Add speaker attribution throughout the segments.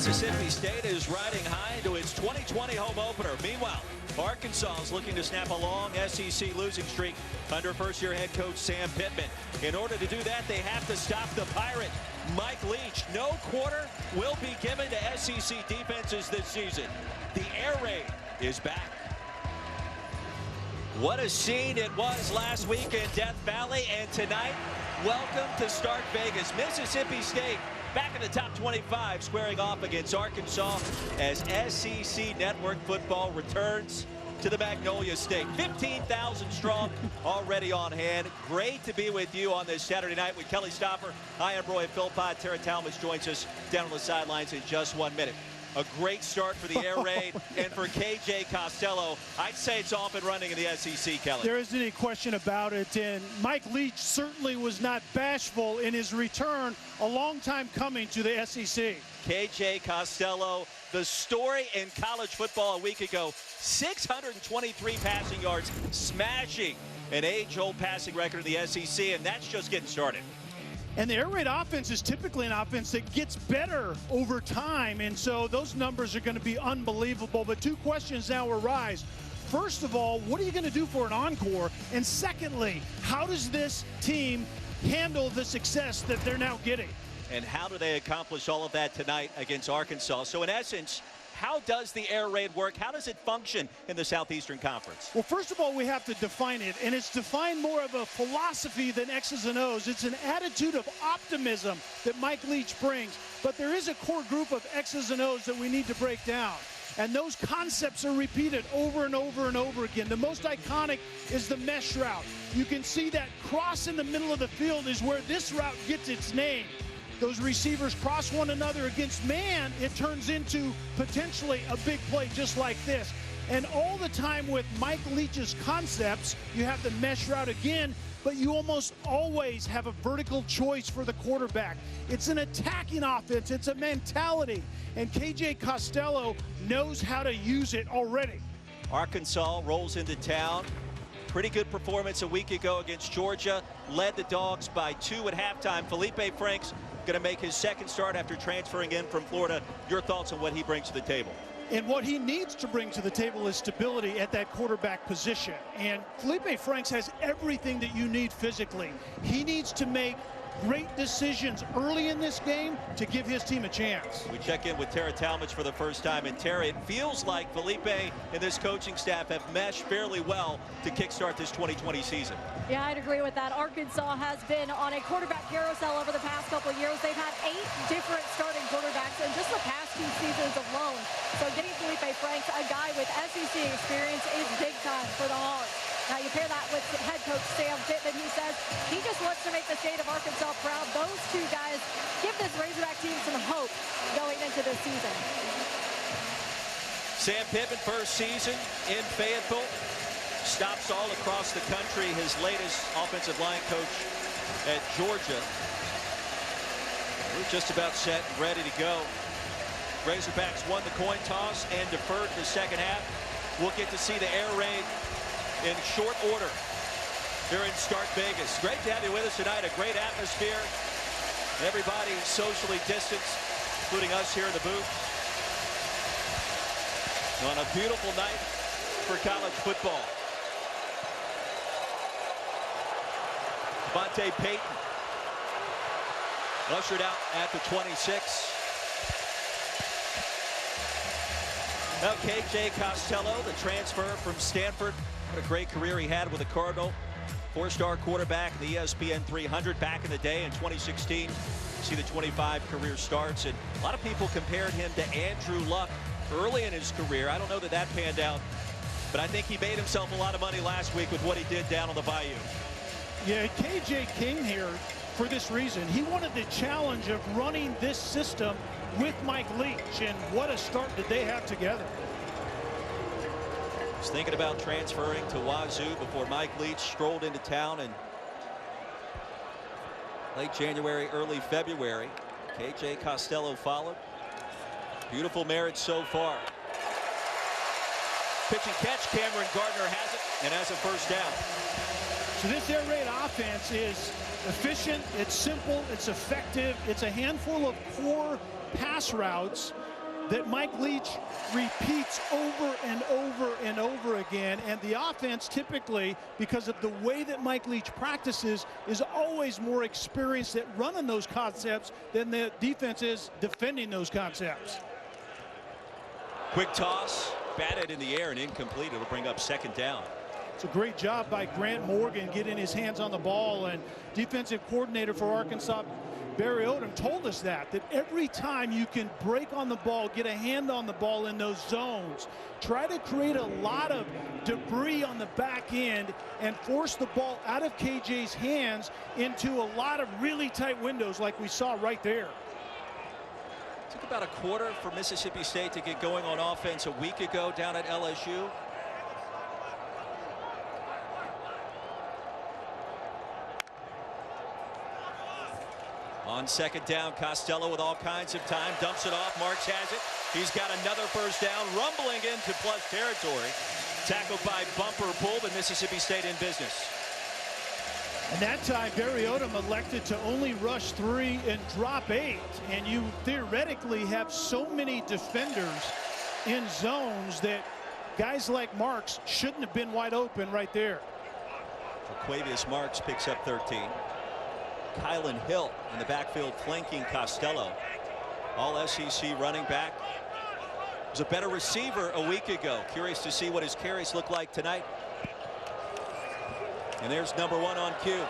Speaker 1: Mississippi State is riding high into its 2020 home opener. Meanwhile, Arkansas is looking to snap a long SEC losing streak under first-year head coach Sam Pittman. In order to do that, they have to stop the Pirate, Mike Leach. No quarter will be given to SEC defenses this season. The air raid is back. What a scene it was last week in Death Valley, and tonight, welcome to Stark Vegas. Mississippi State back in the top 25, squaring off against Arkansas as SEC Network football returns to the Magnolia State. 15,000 strong already on hand. Great to be with you on this Saturday night with Kelly Stopper. I am Roy Philpott. Tara Talmadge joins us down on the sidelines in just 1 minute. A great start for the air raid, and for CJ Costello, I'd say it's off and running in the SEC, Kelly.
Speaker 2: There isn't any question about it, and Mike Leach certainly was not bashful in his return, a long time coming to the SEC.
Speaker 1: CJ Costello, the story in college football a week ago, 623 passing yards, smashing an age-old passing record in the SEC, and that's just getting started.
Speaker 2: And the air raid offense is typically an offense that gets better over time, and so those numbers are going to be unbelievable. But two questions now arise. First of all, what are you going to do for an encore? And secondly, how does this team handle the success that they're now getting?
Speaker 1: And how do they accomplish all of that tonight against Arkansas? So in essence, how does the air raid work? How does it function in the Southeastern Conference?
Speaker 2: Well, first of all, we have to define it, and it's defined more of a philosophy than X's and O's. It's an attitude of optimism that Mike Leach brings, but there is a core group of X's and O's that we need to break down. And those concepts are repeated over and over and over again. The most iconic is the mesh route. You can see that cross in the middle of the field is where this route gets its name. Those receivers cross one another against man, it turns into potentially a big play just like this. And all the time with Mike Leach's concepts, you have the mesh route again, but you almost always have a vertical choice for the quarterback. It's an attacking offense, it's a mentality, and KJ Costello knows how to use it already.
Speaker 1: Arkansas rolls into town. Pretty good performance a week ago against Georgia. Led the Dogs by 2 at halftime. Felipe Franks going to make his second start after transferring in from Florida. Your thoughts on what he brings to the table?
Speaker 2: And what he needs to bring to the table is stability at that quarterback position. And Felipe Franks has everything that you need physically. He needs to make great decisions early in this game to give his team a chance.
Speaker 1: We check in with Tara Talmadge for the first time. And Tara, it feels like Felipe and this coaching staff have meshed fairly well to kickstart this 2020 season.
Speaker 3: Yeah, I'd agree with that. Arkansas has been on a quarterback carousel over the past couple of years. They've had 8 different starting quarterbacks in just the past 2 seasons alone. So getting Felipe Franks, a guy with SEC experience, is big time for the Hogs. Now you pair that with head coach Sam Pittman, who says he just wants to make the state of Arkansas proud. Those two guys give this Razorback team some hope going into this season.
Speaker 1: Sam Pittman, first season in Fayetteville, stops all across the country. His latest offensive line coach at Georgia. We're just about set and ready to go. Razorbacks won the coin toss and deferred the second half. We'll get to see the air raid in short order here in Stark Vegas. Great to have you with us tonight. A great atmosphere. Everybody socially distanced, including us here in the booth. On a beautiful night for college football. Devontae Payton ushered out at the 26. Now KJ Costello, the transfer from Stanford. What a great career he had with the Cardinal. 4-star quarterback in the ESPN 300 back in the day in 2016. See the 25 career starts, and a lot of people compared him to Andrew Luck early in his career. I don't know that that panned out, but I think he made himself a lot of money last week with what he did down on the Bayou.
Speaker 2: Yeah, KJ came here for this reason. He wanted the challenge of running this system with Mike Leach, and what a start did they have together.
Speaker 1: Was thinking about transferring to Wazoo before Mike Leach strolled into town in late January, early February. KJ Costello followed. Beautiful marriage so far. Pitch and catch, Cameron Gardner has it and has a first down.
Speaker 2: So this air raid offense is efficient, it's simple, it's effective, it's a handful of core pass routes that Mike Leach repeats over and over and over again. And the offense typically, because of the way that Mike Leach practices, is always more experienced at running those concepts than the defense is defending those concepts.
Speaker 1: Quick toss, batted in the air and incomplete. It'll bring up second down.
Speaker 2: It's a great job by Grant Morgan getting his hands on the ball, and defensive coordinator for Arkansas, Barry Odom, told us that every time you can break on the ball, get a hand on the ball in those zones, try to create a lot of debris on the back end and force the ball out of KJ's hands into a lot of really tight windows like we saw right there.
Speaker 1: Took about a quarter for Mississippi State to get going on offense a week ago down at LSU. On second down, Costello with all kinds of time, dumps it off. Marks has it. He's got another first down, rumbling into plus territory. Tackled by Bumper Pool, but Mississippi State in business.
Speaker 2: And that time, Barry Odom elected to only rush 3 and drop 8. And you theoretically have so many defenders in zones that guys like Marks shouldn't have been wide open right there.
Speaker 1: Quavius Marks picks up 13. Kylan Hill in the backfield flanking Costello. All SEC running back. Was a better receiver a week ago. Curious to see what his carries look like tonight. And there's number 1 on cue.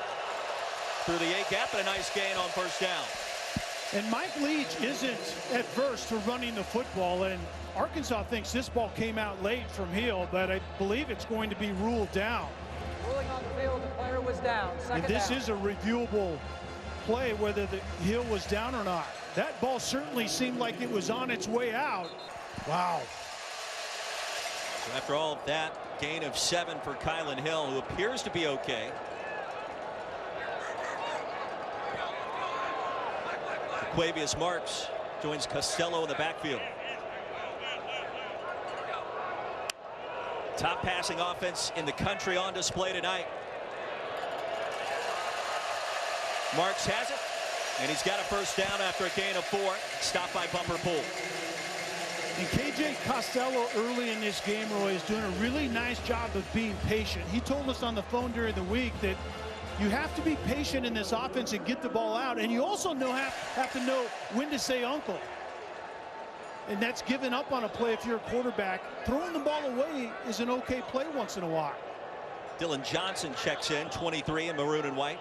Speaker 1: Through the A gap and a nice gain on first down.
Speaker 2: And Mike Leach isn't adverse to running the football, and Arkansas thinks this ball came out late from Hill, but I believe it's going to be ruled down.
Speaker 4: Ruling on the field, the player was down.
Speaker 2: And this is a reviewable play whether the Hill was down or not. That ball certainly seemed like it was on its way out. Wow.
Speaker 1: So after all of that, gain of 7 for Kylan Hill, who appears to be okay. Quavius Marks joins Costello in the backfield. Top passing offense in the country on display tonight. Marks has it, and he's got a first down after a gain of 4. Stopped by Bumper Pool.
Speaker 2: And KJ Costello early in this game, Roy, is doing a really nice job of being patient. He told us on the phone during the week that you have to be patient in this offense and get the ball out, and you also have to know when to say uncle. And that's giving up on a play if you're a quarterback. Throwing the ball away is an okay play once in a while.
Speaker 1: Dylan Johnson checks in, 23 in maroon and white.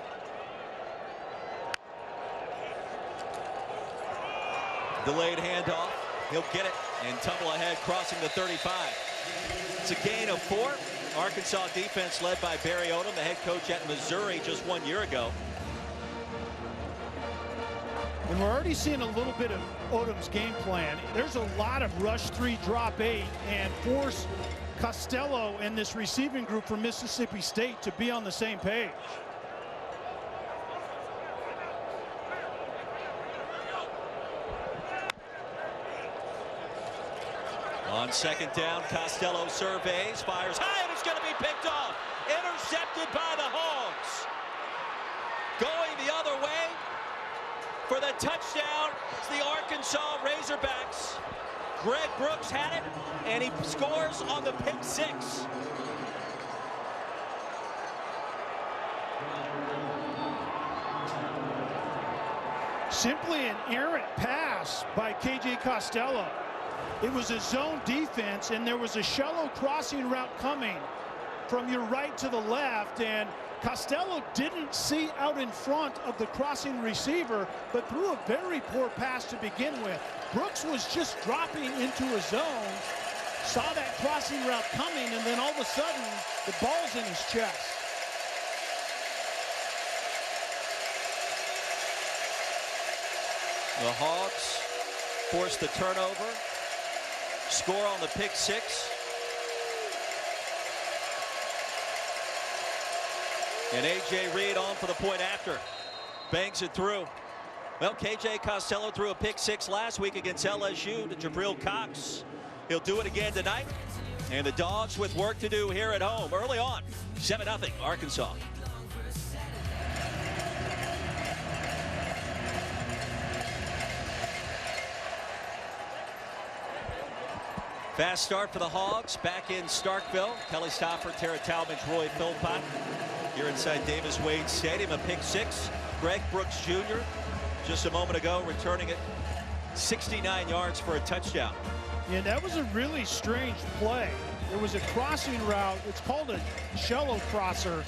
Speaker 1: Delayed handoff. He'll get it and tumble ahead, crossing the 35. It's a gain of 4. Arkansas defense led by Barry Odom, the head coach at Missouri just 1 year ago.
Speaker 2: And we're already seeing a little bit of Odom's game plan. There's a lot of rush 3, drop 8, and force Costello and this receiving group from Mississippi State to be on the same page.
Speaker 1: On second down, Costello surveys, fires high, and it's going to be picked off. Intercepted by the Hogs. Going the other way for the touchdown. It's the Arkansas Razorbacks. Greg Brooks had it, and he scores on the pick 6.
Speaker 2: Simply an errant pass by KJ Costello. It was a zone defense, and there was a shallow crossing route coming from your right to the left, and Costello didn't see out in front of the crossing receiver, but threw a very poor pass to begin with. Brooks was just dropping into a zone, saw that crossing route coming, and then all of a sudden, the ball's in his chest.
Speaker 1: The Hogs force the turnover, score on the pick 6. And A.J. Reed on for the point after. Banks it through. Well, KJ Costello threw a pick 6 last week against LSU to Jabril Cox. He'll do it again tonight. And the Dogs with work to do here at home. Early on, 7-0 Arkansas. Fast start for the Hogs back in Starkville. Kelly Stafford, Tara Talmadge, Roy Philpott here inside Davis Wade Stadium. A pick six. Greg Brooks Jr. just a moment ago returning it 69 yards for a touchdown.
Speaker 2: Yeah, that was a really strange play. There was a crossing route. It's called a shallow crosser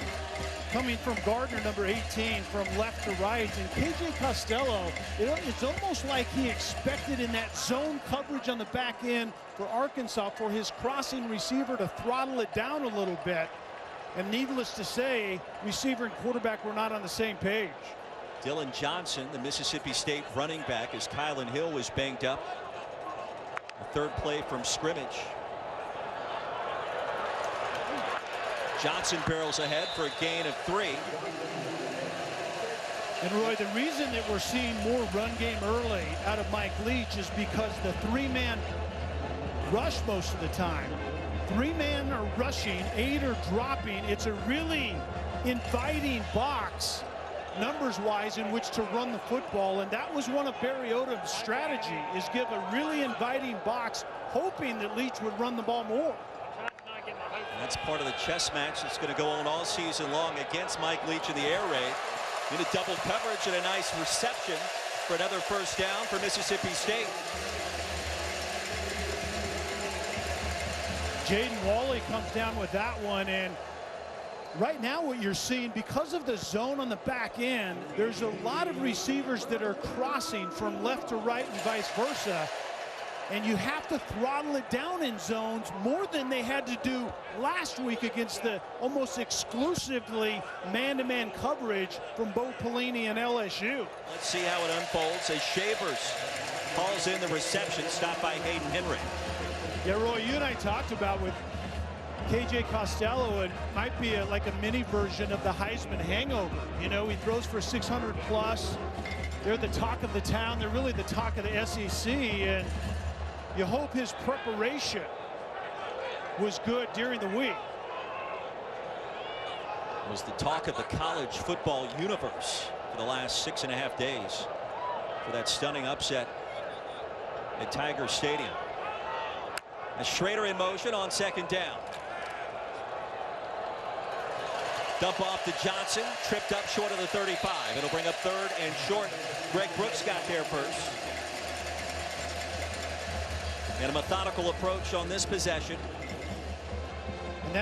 Speaker 2: coming from Gardner, number 18, from left to right. And CJ Costello, it's almost like he expected in that zone coverage on the back end for Arkansas for his crossing receiver to throttle it down a little bit. And needless to say, receiver and quarterback were not on the same page.
Speaker 1: Dylan Johnson, the Mississippi State running back, as Kylan Hill was banged up. A third play from scrimmage. Johnson barrels ahead for a gain of 3.
Speaker 2: And Roy, the reason that we're seeing more run game early out of Mike Leach is because the 3-man rush most of the time. 3-man are rushing, 8 are dropping. It's a really inviting box numbers-wise in which to run the football, and that was one of Barry Odom's strategy, is give a really inviting box, hoping that Leach would run the ball more.
Speaker 1: That's part of the chess match that's going to go on all season long against Mike Leach in the air raid. In a double coverage and a nice reception for another first down for Mississippi State.
Speaker 2: Jaden Wally comes down with that one, and right now what you're seeing, because of the zone on the back end, there's a lot of receivers that are crossing from left to right and vice versa. And you have to throttle it down in zones more than they had to do last week against the almost exclusively man-to-man coverage from Bo Pelini and LSU.
Speaker 1: Let's see how it unfolds as Shavers calls in the reception, stopped by Hayden Henry.
Speaker 2: Yeah, Roy, you and I talked about with CJ Costello, it might be like a mini version of the Heisman hangover. You know, he throws for 600 plus. They're the talk of the town. They're really the talk of the SEC, and you hope his preparation was good during the week.
Speaker 1: It was the talk of the college football universe for the last 6.5 days for that stunning upset at Tiger Stadium. A Schrader in motion on second down. Dump off to Johnson, tripped up short of the 35. It'll bring up third and short. Greg Brooks got there first. And a methodical approach on this possession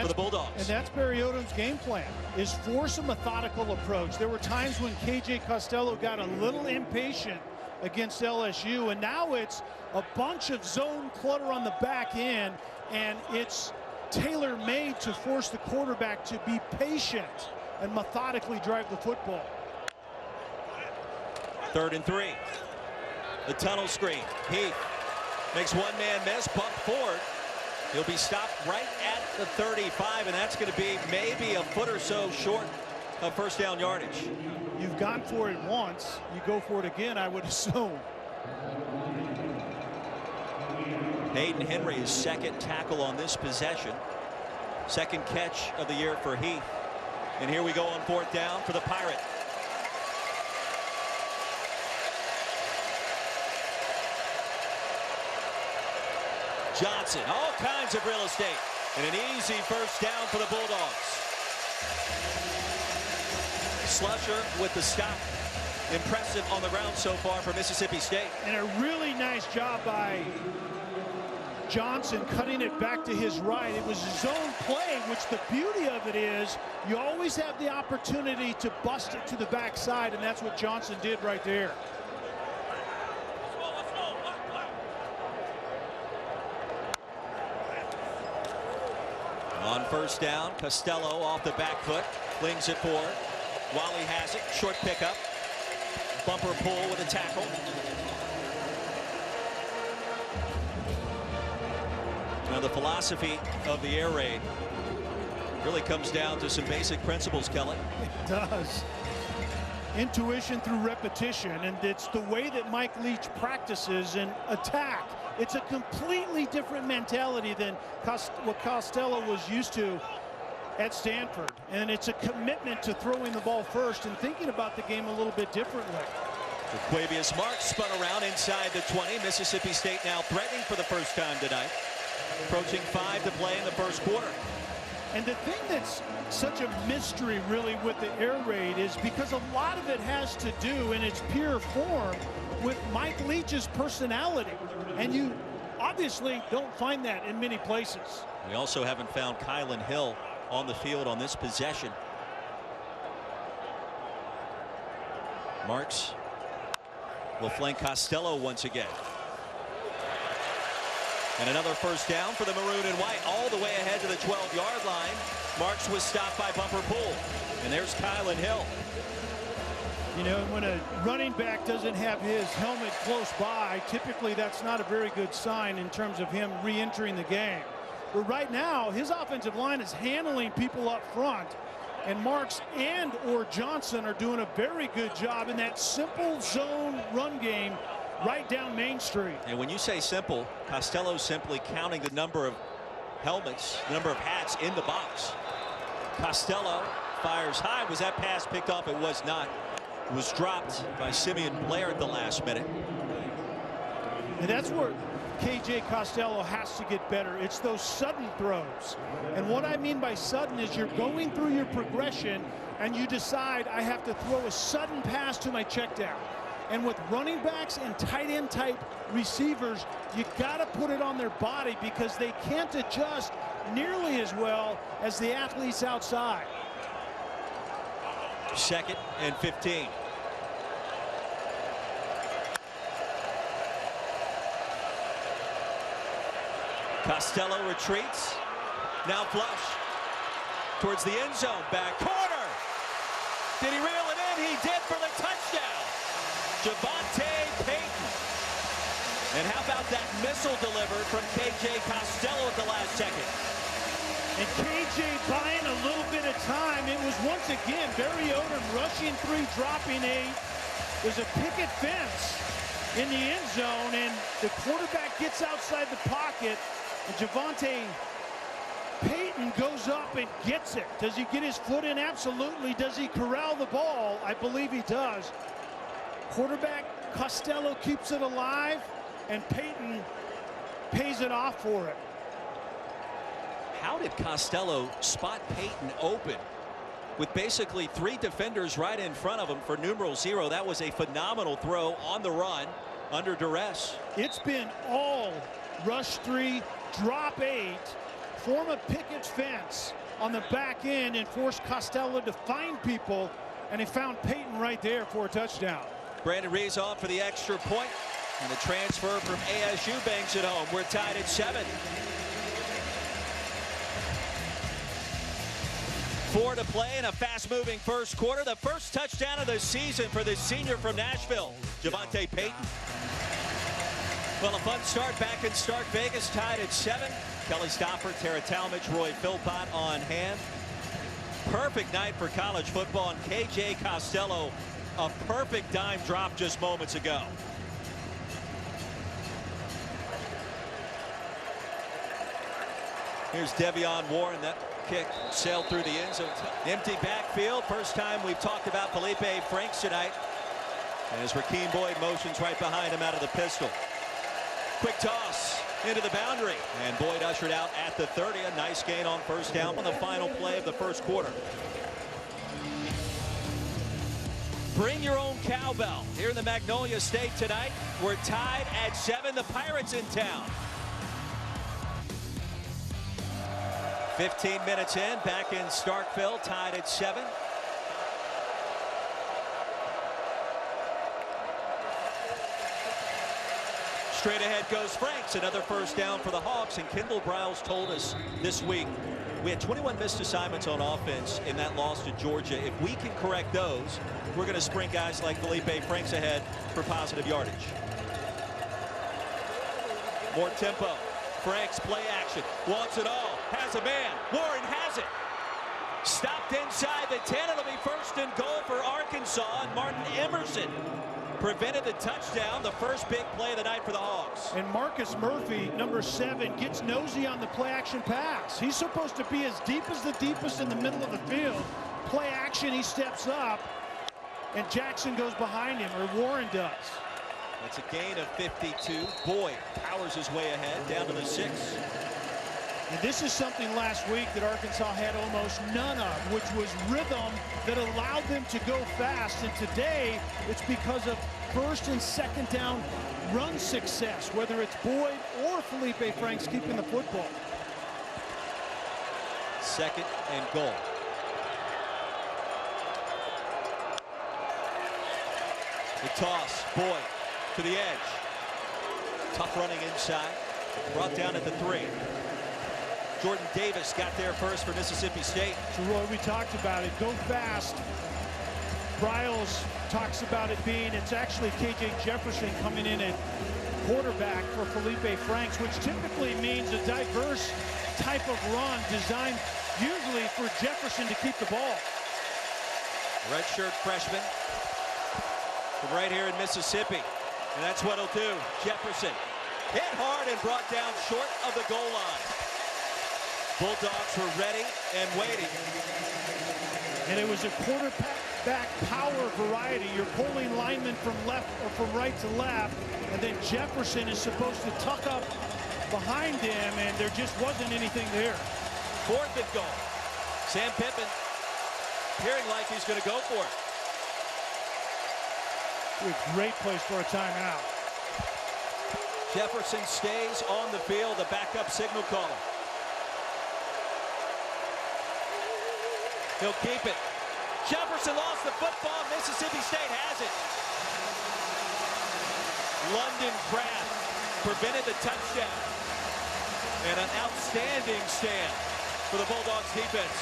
Speaker 1: for the Bulldogs.
Speaker 2: And that's Barry Odom's game plan, is force a methodical approach. There were times when KJ Costello got a little impatient against LSU, and now it's a bunch of zone clutter on the back end, and it's tailor-made to force the quarterback to be patient and methodically drive the football.
Speaker 1: 3rd and 3. The tunnel screen. Heath makes one man miss, bump forward. He'll be stopped right at the 35, and that's going to be maybe a foot or so short of first down yardage.
Speaker 2: You've gone for it once, you go for it again, I would assume.
Speaker 1: Hayden Henry, his second tackle on this possession. Second catch of the year for Heath. And here we go on 4th down for the Pirate. Johnson, all kinds of real estate, and an easy first down for the Bulldogs. Slusher with the stop. Impressive on the ground so far for Mississippi State.
Speaker 2: And a really nice job by Johnson cutting it back to his right. It was a zone play, which the beauty of it is you always have the opportunity to bust it to the backside, and that's what Johnson did right there.
Speaker 1: On first down, Costello off the back foot, flings it forward. Wally has it, short pickup. Bumper pull with a tackle. Now the philosophy of the air raid really comes down to some basic principles, Kelly.
Speaker 2: It does. Intuition through repetition, and it's the way that Mike Leach practices and attack. It's a completely different mentality than what Costello was used to at Stanford, and it's a commitment to throwing the ball first and thinking about the game a little bit differently.
Speaker 1: Quavius Marks spun around inside the 20. Mississippi State now threatening for the first time tonight. Approaching 5 to play in the first quarter.
Speaker 2: And the thing that's such a mystery really with the air raid is because a lot of it has to do in its pure form with Mike Leach's personality. And you obviously don't find that in many places.
Speaker 1: We also haven't found Kylan Hill on the field on this possession. Marks will flank Costello once again. And another first down for the maroon and white, all the way ahead to the 12-yard line. Marks was stopped by Bumper Pool. And there's Kylan Hill.
Speaker 2: You know, when a running back doesn't have his helmet close by, typically that's not a very good sign in terms of him re-entering the game. But right now, his offensive line is handling people up front. And Marks and or Johnson are doing a very good job in that simple zone run game right down Main Street.
Speaker 1: And when you say simple, Costello's simply counting the number of helmets, the number of hats in the box. Costello fires high. Was that pass picked off? It was not. It was dropped by Simeon Blair at the last minute.
Speaker 2: And that's where KJ Costello has to get better. It's those sudden throws. And what I mean by sudden is you're going through your progression and you decide I have to throw a sudden pass to my check down. And with running backs and tight end type receivers, you got to put it on their body because they can't adjust nearly as well as the athletes outside.
Speaker 1: 2nd and 15. Costello retreats. Now flush towards the end zone. Back corner. Did he reel it in? He did for the touchdown. Javonte Payton. And how about that missile delivered from KJ Costello at the last second?
Speaker 2: And KJ buying a little bit of time. It was once again Barry Odom rushing 3, dropping 8. There's a picket fence in the end zone, and the quarterback gets outside the pocket. And Javonte Payton goes up and gets it. Does he get his foot in? Absolutely. Does he corral the ball? I believe he does. Quarterback Costello keeps it alive, and Payton pays it off for it.
Speaker 1: How did Costello spot Payton open with basically 3 defenders right in front of him for numeral 0? That was a phenomenal throw on the run under duress.
Speaker 2: It's been all rush 3, drop 8, form a picket fence on the back end and force Costello to find people, and he found Payton right there for a touchdown.
Speaker 1: Brandon Rees on for the extra point, and the transfer from ASU banks it home. We're tied at 7. 4 to play in a fast-moving first quarter. The first touchdown of the season for the senior from Nashville, Javonte Payton. Well, a fun start back in Stark Vegas, tied at 7. Kelly Stopper, Tara Talmadge, Roy Philpott on hand. Perfect night for college football, and KJ Costello, a perfect dime drop just moments ago. Here's Devion Warren. That kick sailed through the end zone. Empty backfield. First time we've talked about Felipe Franks tonight. As Rakeem Boyd motions right behind him out of the pistol. Quick toss into the boundary. And Boyd ushered out at the 30. A nice gain on first down on the final play of the first quarter. Bring your own cowbell here in the Magnolia State tonight. We're tied at 7. The Pirates in town. 15 minutes in, back in Starkville, tied at 7. Straight ahead goes Franks. Another first down for the Hogs. And Kendall Briles told us this week we had 21 missed assignments on offense in that loss to Georgia. If we can correct those, we're going to sprint guys like Felipe Franks ahead for positive yardage. More tempo. Franks play action. Wants it all. Has a man. Warren has it. Stopped inside the 10. It'll be first and goal for Arkansas. And Martin Emerson prevented the touchdown. The first big play of the night for the Hogs.
Speaker 2: And Marcus Murphy, number 7, gets nosy on the play action pass. He's supposed to be as deep as the deepest in the middle of the field. Play action, he steps up. And Jackson goes behind him, or Warren does.
Speaker 1: It's a gain of 52. Boyd powers his way ahead down to the 6.
Speaker 2: And this is something last week that Arkansas had almost none of, which was rhythm that allowed them to go fast. And today, it's because of first and second down run success, whether it's Boyd or Felipe Franks keeping the football.
Speaker 1: 2nd and goal. The toss, Boyd to the edge. Tough running inside. Brought down at the 3. Jordan Davis got there first for Mississippi State.
Speaker 2: So Roy, we talked about it. Go fast. Bryles talks about it being, it's actually KJ Jefferson coming in at quarterback for Felipe Franks, which typically means a diverse type of run designed usually for Jefferson to keep the ball.
Speaker 1: Redshirt freshman from right here in Mississippi. And that's what he'll do. Jefferson hit hard and brought down short of the goal line. Bulldogs were ready and waiting.
Speaker 2: And it was a quarterback power variety. You're pulling linemen from left or from right to left, and then Jefferson is supposed to tuck up behind him, and there just wasn't anything there.
Speaker 1: 4th and goal. Sam Pittman appearing like he's going to go for it.
Speaker 2: A great place for a timeout.
Speaker 1: Jefferson stays on the field, the backup signal caller. He'll keep it. Jefferson lost the football. Mississippi State has it. London Craft prevented the touchdown. And an outstanding stand for the Bulldogs defense.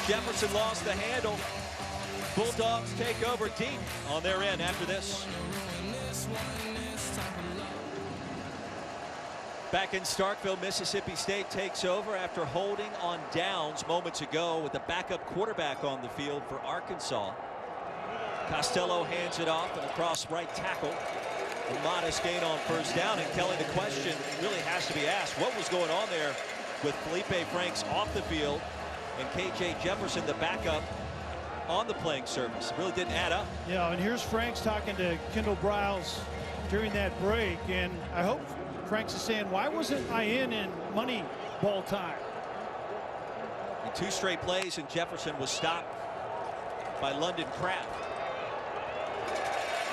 Speaker 1: Jefferson lost the handle. Bulldogs take over deep on their end after this. Back in Starkville, Mississippi State takes over after holding on downs moments ago with the backup quarterback on the field for Arkansas. Costello hands it off and across right tackle. A modest gain on first down, and Kelly, the question really has to be asked, what was going on there with Felipe Franks off the field and KJ Jefferson, the backup, on the playing surface? It really didn't add up.
Speaker 2: Yeah, and here's Franks talking to Kendall Bryles during that break, and I hope Franks is saying, why wasn't I in money ball time?
Speaker 1: In 2 straight plays, and Jefferson was stopped by London Craft.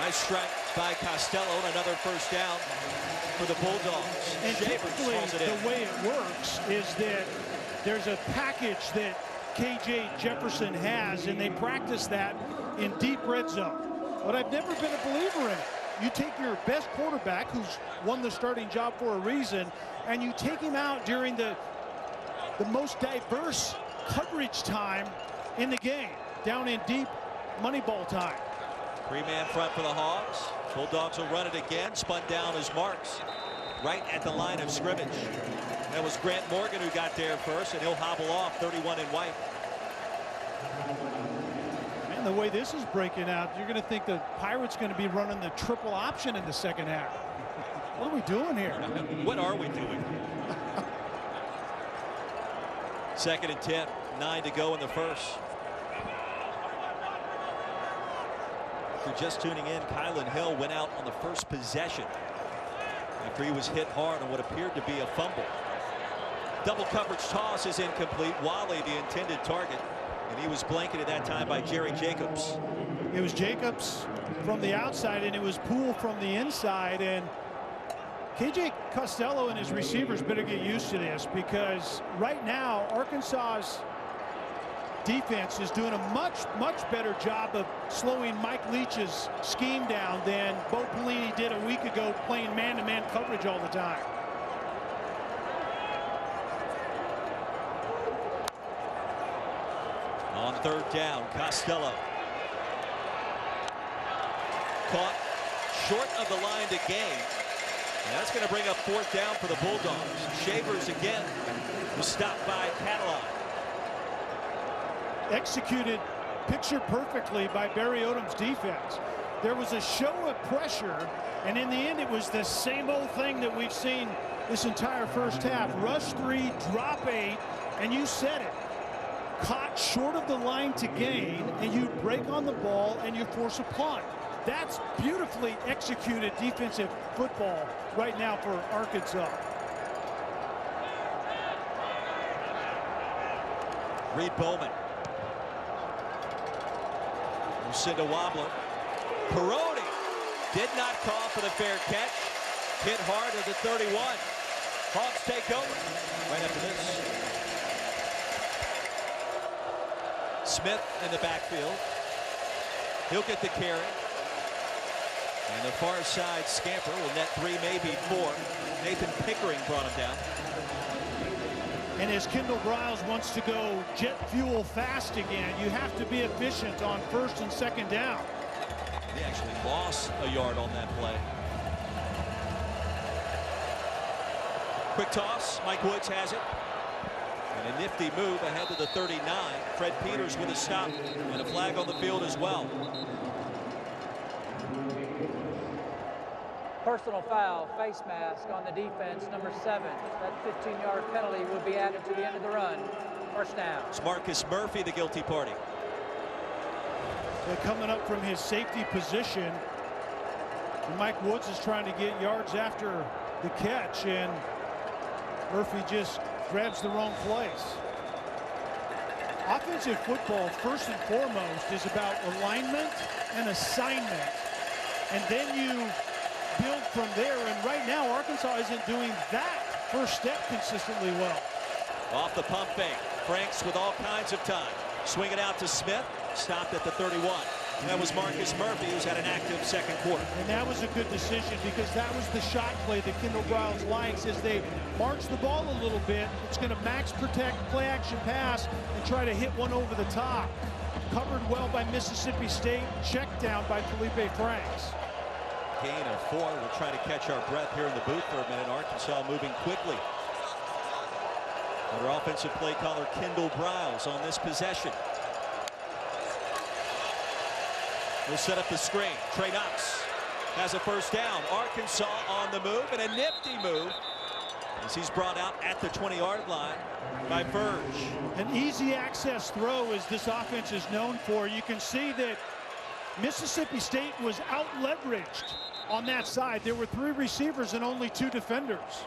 Speaker 1: Nice strike by Costello, and another first down for the Bulldogs.
Speaker 2: And typically, the way it works is that there's a package that KJ Jefferson has, and they practice that in deep red zone. But I've never been a believer in it. You take your best quarterback, who's won the starting job for a reason, and you take him out during the most diverse coverage time in the game, down in deep money ball time.
Speaker 1: 3-man front for the Hogs. Bulldogs will run it again. Spun down as Marks right at the line of scrimmage. That was Grant Morgan who got there first, and he'll hobble off, 31 in white.
Speaker 2: Man, the way this is breaking out, you're going to think the Pirates going to be running the triple option in the second half. What are we doing here?
Speaker 1: What are we doing? 2nd and 10, 9 to go in the first. If you're just tuning in, Kylan Hill went out on the first possession after he was hit hard on what appeared to be a fumble. Double coverage toss is incomplete. Wally, the intended target, and he was blanketed that time by Jerry Jacobs.
Speaker 2: It was Jacobs from the outside, and it was Poole from the inside. And KJ Costello and his receivers better get used to this, because right now Arkansas's defense is doing a much better job of slowing Mike Leach's scheme down than Bo Pelini did a week ago, playing man-to-man coverage all the time.
Speaker 1: On 3rd down, Costello caught short of the line to gain. And that's going to bring up 4th down for the Bulldogs. Shavers again was stopped by Catalan.
Speaker 2: Executed picture perfectly by Barry Odom's defense. There was a show of pressure, and in the end it was the same old thing that we've seen this entire first half. Rush 3, drop 8, and you said it. caught short of the line to gain, and you break on the ball and you force a punt. That's beautifully executed defensive football right now for Arkansas.
Speaker 1: Reed Bowman. Lucinda Wobbler. Peroni did not call for the fair catch. Hit hard at the 31. Hogs take over right after this. Smith in the backfield. He'll get the carry. And the far side scamper will net 3, maybe 4. Nathan Pickering brought him down.
Speaker 2: And as Kendall Briles wants to go jet fuel fast again, you have to be efficient on 1st and 2nd down.
Speaker 1: He actually lost a yard on that play. Quick toss. Mike Woods has it. And a nifty move ahead to the 39. Fred Peters with a stop and a flag on the field as well.
Speaker 4: Personal foul, face mask on the defense, number 7. That 15-yard penalty will be added to the end of the run. First down.
Speaker 1: It's Marcus Murphy, the guilty party.
Speaker 2: They're coming up from his safety position. And Mike Woods is trying to get yards after the catch, and Murphy just grabs the wrong place. Offensive football, first and foremost, is about alignment and assignment. And then you build from there, and right now Arkansas isn't doing that first step consistently well.
Speaker 1: Off the pump fake. Franks with all kinds of time. Swing it out to Smith. Stopped at the 31. That was Marcus Murphy, who's had an active second quarter.
Speaker 2: And that was a good decision, because that was the shot play that Kendall Briles likes. As they march the ball a little bit, it's going to max protect, play action pass, and try to hit one over the top. Covered well by Mississippi State. Checked down by Felipe Franks.
Speaker 1: Gain of 4. We'll try to catch our breath here in the booth for a minute. Arkansas moving quickly. Under offensive play caller Kendall Briles on this possession. We'll set up the screen. Trey Knox has a first down. Arkansas on the move, and a nifty move as he's brought out at the 20-yard line by Verge.
Speaker 2: An easy access throw, as this offense is known for. You can see that Mississippi State was out-leveraged on that side. There were 3 receivers and only 2 defenders.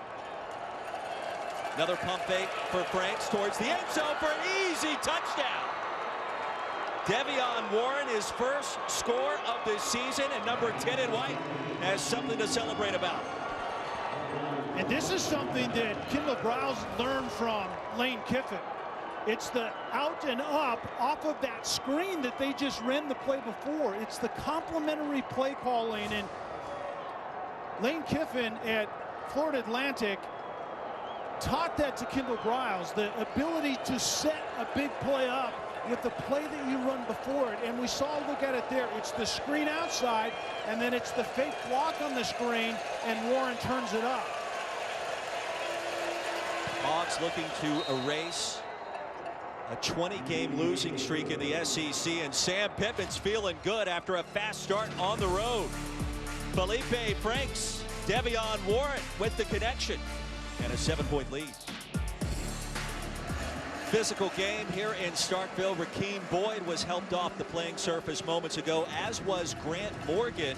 Speaker 1: Another pump fake for Franks towards the end zone for an easy touchdown. Devion Warren, his first score of the season, and number 10 in white has something to celebrate about.
Speaker 2: And this is something that Kendall Briles learned from Lane Kiffin. It's the out and up off of that screen that they just ran the play before. It's the complementary play calling, and Lane Kiffin at Florida Atlantic taught that to Kendall Briles, the ability to set a big play up with the play that you run before it. And we saw, look at it there, it's the screen outside, and then it's the fake block on the screen, and Warren turns it up.
Speaker 1: Hogs looking to erase a 20-game losing streak in the SEC, and Sam Pittman's feeling good after a fast start on the road. Felipe Franks, Devion Warren with the connection, and a 7-point lead. Physical game here in Starkville. Rakeem Boyd was helped off the playing surface moments ago, as was Grant Morgan.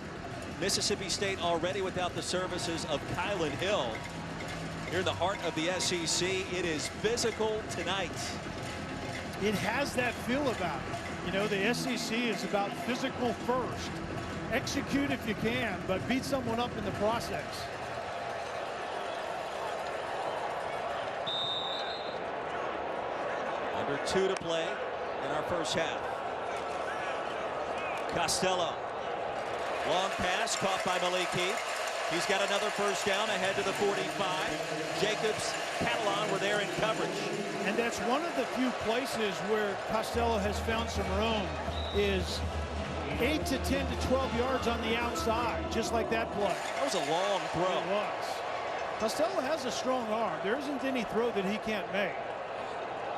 Speaker 1: Mississippi State already without the services of Kylan Hill. Here in the heart of the SEC, it is physical tonight.
Speaker 2: It has that feel about it. You know, the SEC is about physical first. Execute if you can, but beat someone up in the process.
Speaker 1: Under 2 to play in our first half. Costello. Long pass caught by Malik Heath. He's got another first down ahead to the 45. Jacobs, Catalan were there in coverage.
Speaker 2: And that's one of the few places where Costello has found some room, is 8 to 10 to 12 yards on the outside, just like that play.
Speaker 1: That was a long throw.
Speaker 2: It was. Costello has a strong arm. There isn't any throw that he can't make.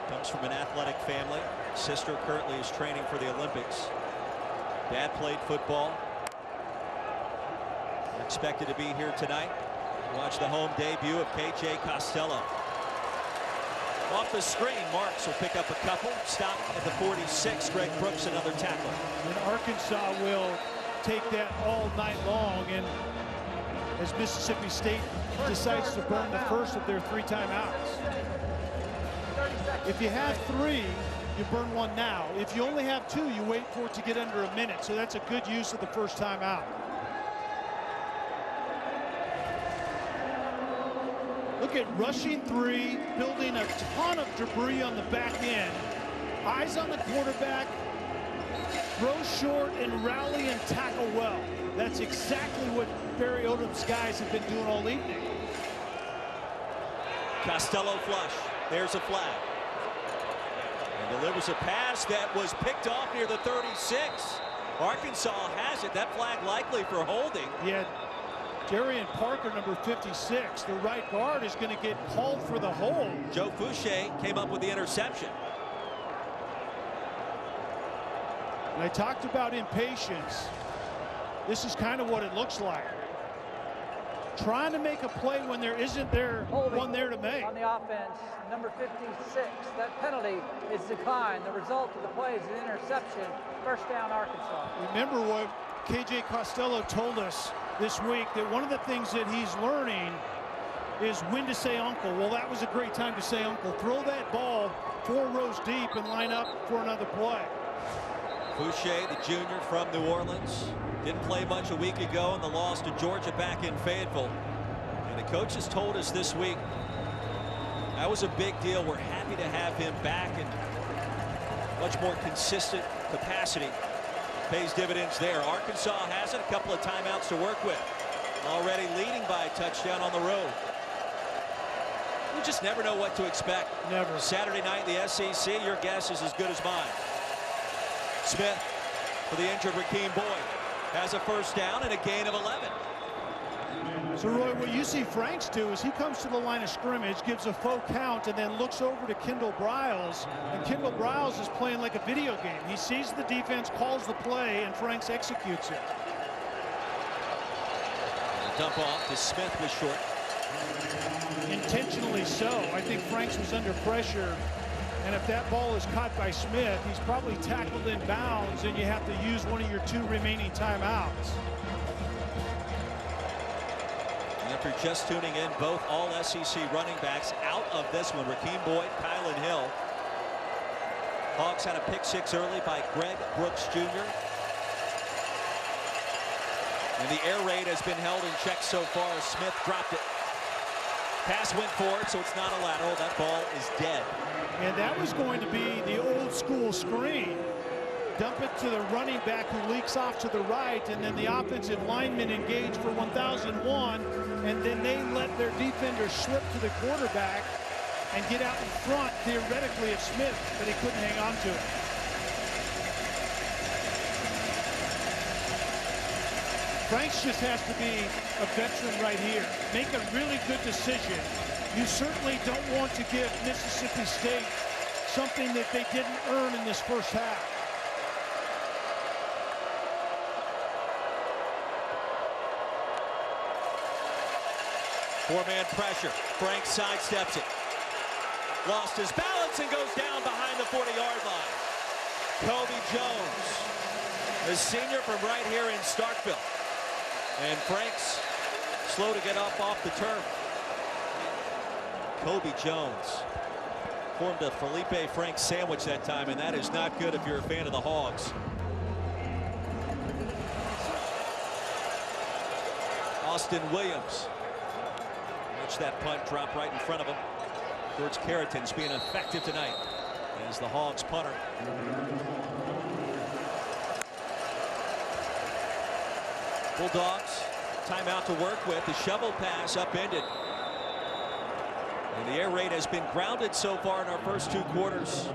Speaker 1: Comes from an athletic family. Sister currently is training for the Olympics. Dad played football. Expected to be here tonight. Watch the home debut of CJ Costello. Off the screen, Marks will pick up a couple. Stop at the 46. Greg Brooks, another tackle.
Speaker 2: And Arkansas will take that all night long. And as Mississippi State decides to burn the first of their 3 timeouts. If you have 3, you burn 1 now. If you only have 2, you wait for it to get under a minute. So that's a good use of the first timeout. Look at rushing 3, building a ton of debris on the back end. Eyes on the quarterback, throw short and rally and tackle well. That's exactly what Barry Odom's guys have been doing all evening.
Speaker 1: Costello flush. There's a flag. And delivers a pass that was picked off near the 36. Arkansas has it. That flag likely for holding.
Speaker 2: Yeah. Darian Parker, number 56, the right guard, is going to get called for the hold.
Speaker 1: Joe Fouché came up with the interception.
Speaker 2: And I talked about impatience. This is kind of what it looks like. Trying to make a play when there isn't one there to make.
Speaker 4: On the offense, number 56. That penalty is declined. The result of the play is an interception. First down, Arkansas.
Speaker 2: Remember what CJ Costello told us this week, that one of the things that he's learning is when to say uncle. Well, that was a great time to say uncle. Throw that ball 4 rows deep and line up for another play.
Speaker 1: Fouché, the junior from New Orleans, didn't play much a week ago in the loss to Georgia back in Fayetteville. And the coaches told us this week that was a big deal. We're happy to have him back in much more consistent capacity. Pays dividends there. Arkansas has it. A couple of timeouts to work with. Already leading by a touchdown on the road. You just never know what to expect.
Speaker 2: Never.
Speaker 1: Saturday night in the SEC, your guess is as good as mine. Smith for the injured Rakeem Boyd has a first down and a gain of 11.
Speaker 2: So, Roy, what you see Franks do is he comes to the line of scrimmage, gives a faux count, and then looks over to Kendall Briles. And Kendall Briles is playing like a video game. He sees the defense, calls the play, and Franks executes it.
Speaker 1: The dump off to Smith was short.
Speaker 2: Intentionally so. I think Franks was under pressure. And if that ball is caught by Smith, he's probably tackled in bounds, and you have to use one of your 2 remaining timeouts.
Speaker 1: After just tuning in, both all SEC running backs out of this one. Rakeem Boyd, Kylan Hill. Hogs had a pick 6 early by Greg Brooks Jr. And the air raid has been held in check so far as Smith dropped it. Pass went forward, so it's not a lateral. That ball is dead.
Speaker 2: And that was going to be the old school screen. Dump it to the running back who leaks off to the right, and then the offensive linemen engage for 1001, and then they let their defender slip to the quarterback and get out in front, theoretically, of Smith, but he couldn't hang on to it. Franks just has to be a veteran right here. Make a really good decision. You certainly don't want to give Mississippi State something that they didn't earn in this first half.
Speaker 1: Four-man pressure. Franks sidesteps it. Lost his balance and goes down behind the 40-yard line. Kobe Jones, the senior from right here in Starkville. And Franks slow to get up off the turf. Kobe Jones formed a Felipe Franks sandwich that time, and that is not good if you're a fan of the Hogs. Austin Williams. Watch that punt drop right in front of him. George Carrington's being effective tonight as the Hogs punter. Bulldogs, timeout to work with. The shovel pass upended. And the air raid has been grounded so far in our first 2 quarters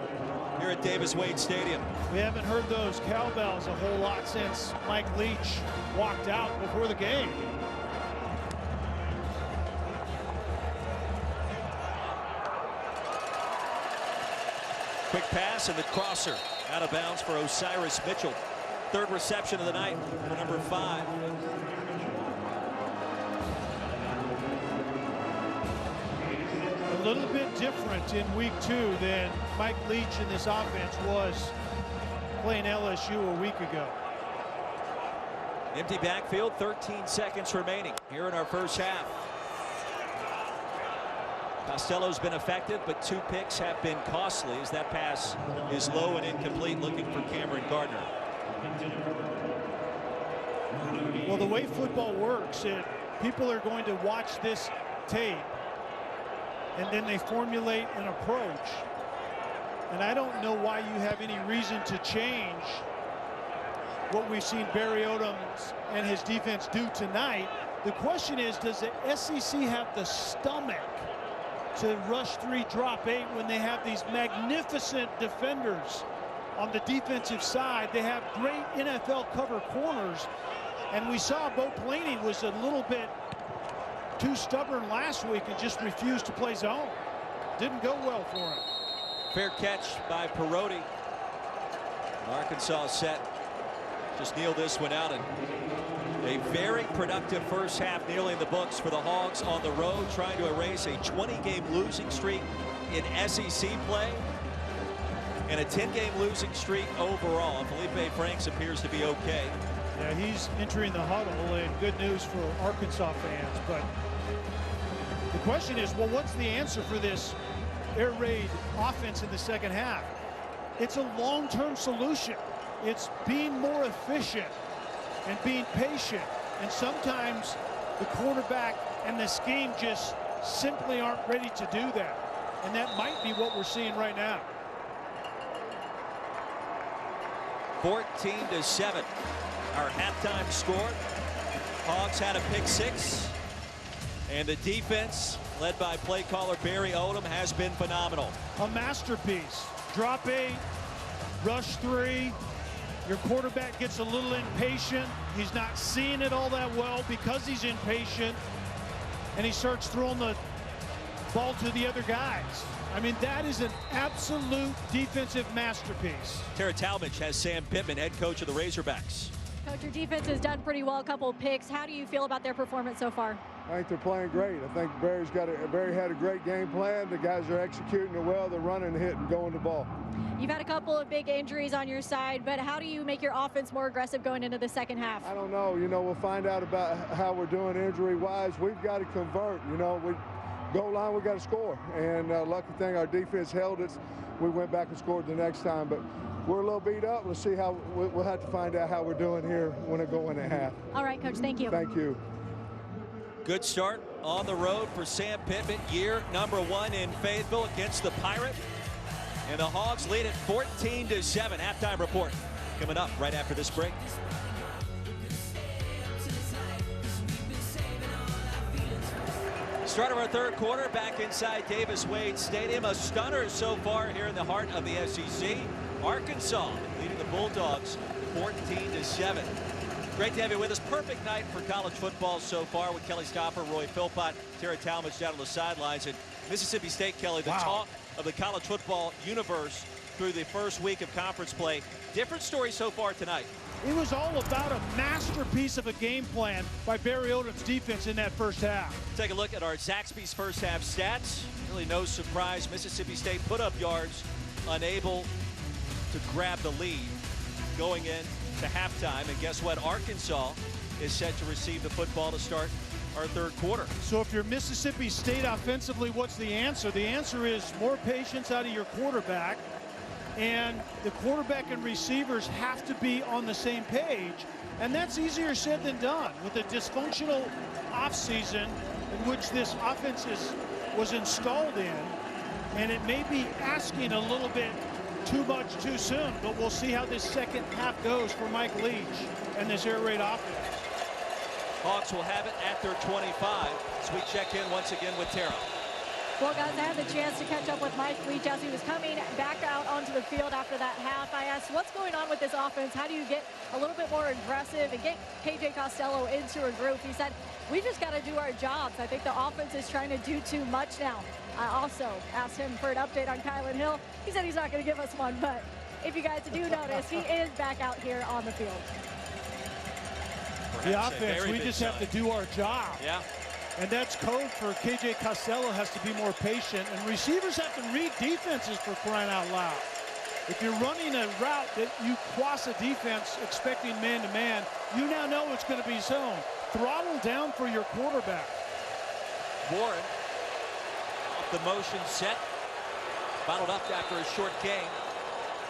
Speaker 1: here at Davis Wade Stadium.
Speaker 2: We haven't heard those cowbells a whole lot since Mike Leach walked out before the game.
Speaker 1: Quick pass and the crosser out of bounds for Osiris Mitchell. 3rd reception of the night for number 5.
Speaker 2: little bit different in week 2 than Mike Leach in this offense was playing LSU a week ago.
Speaker 1: Empty backfield, 13 seconds remaining here in our first half. Costello's been effective, but 2 picks have been costly as that pass is low and incomplete, looking for Cameron Gardner.
Speaker 2: Well, the way football works, people are going to watch this tape and then they formulate an approach. And I don't know why you have any reason to change what we've seen Barry Odom and his defense do tonight. The question is, does the SEC have the stomach to rush 3, drop 8 when they have these magnificent defenders on the defensive side? They have great NFL cover corners, and we saw Bo Pelini was a little bit too stubborn last week and just refused to play zone. Didn't go well for him.
Speaker 1: Fair catch by Perotti. Arkansas set. Just kneel this one out, and a very productive first half nearly in the books for the Hogs on the road, trying to erase a 20-game losing streak in SEC play and a 10-game losing streak overall. Felipe Franks appears to be okay.
Speaker 2: Yeah, he's entering the huddle, and good news for Arkansas fans. But the question is, well, what's the answer for this air raid offense in the second half? It's a long-term solution. It's being more efficient and being patient. And sometimes the quarterback and the scheme just simply aren't ready to do that. And that might be what we're seeing right now.
Speaker 1: 14-7. Our halftime score. Hogs had a pick 6. And the defense, led by play caller Barry Odom, has been phenomenal.
Speaker 2: A masterpiece. Drop 8, rush 3. Your quarterback gets a little impatient. He's not seeing it all that well because he's impatient. And he starts throwing the ball to the other guys. I mean, that is an absolute defensive masterpiece.
Speaker 1: Tara Talmadge has Sam Pittman, head coach of the Razorbacks.
Speaker 3: Coach, your defense has done pretty well, a couple of picks. How do you feel about their performance so far?
Speaker 5: I think they're playing great. I think Barry had a great game plan. The guys are executing it well. They're running, hitting, going the ball.
Speaker 3: You've had a couple of big injuries on your side, but how do you make your offense more aggressive going into the second half?
Speaker 5: I don't know. You know, we'll find out about how we're doing injury-wise. We've got to convert. You know, goal line, we got to score. And lucky thing, our defense held it. We went back and scored the next time. But we're a little beat up. We'll see how we'll have to find out how we're doing here when it go in at half.
Speaker 3: All right, Coach. Thank you.
Speaker 5: Thank you.
Speaker 1: Good start on the road for Sam Pittman, year number 1 in Fayetteville against the Pirate. And the Hogs lead at 14-7. Halftime report coming up right after this break. Start of our third quarter back inside Davis-Wade Stadium. A stunner so far here in the heart of the SEC. Arkansas leading the Bulldogs 14-7. Great to have you with us. Perfect night for college football so far with Kelly Stopper, Roy Philpott, Tara Talmadge down on the sidelines. And Mississippi State, Kelly, the talk of the college football universe through the first week of conference play. Different story so far tonight.
Speaker 2: It was all about a masterpiece of a game plan by Barry Odom's defense in that first half.
Speaker 1: Take a look at our Zaxby's first half stats. Really no surprise. Mississippi State put up yards, unable to grab the lead going in to halftime. And guess what? Arkansas is set to receive the football to start our third quarter.
Speaker 2: So if you're Mississippi State offensively, what's the answer? The answer is more patience out of your quarterback. And the quarterback and receivers have to be on the same page. And that's easier said than done with a dysfunctional offseason in which this offense was installed in. And it may be asking a little bit too much too soon, but we'll see how this second half goes for Mike Leach and this air raid offense.
Speaker 1: Hogs will have it at their 25 as we check in once again with Tara.
Speaker 3: Well, guys, I had the chance to catch up with Mike Leach as he was coming back out onto the field after that half. I asked, what's going on with this offense? How do you get a little bit more aggressive and get CJ Costello into a group? He said, we just got to do our jobs. I think the offense is trying to do too much now. I also asked him for an update on Kylan Hill. He said he's not going to give us one, but if you guys do notice, he is back out here on the field.
Speaker 2: The offense, we just have to do our job.
Speaker 1: Yeah.
Speaker 2: And that's code for CJ Costello has to be more patient, and receivers have to read defenses, for crying out loud. If you're running a route that you cross a defense expecting man-to-man, you now know it's going to be zone. Throttle down for your quarterback.
Speaker 1: Warren off the motion set, bottled up after a short gain,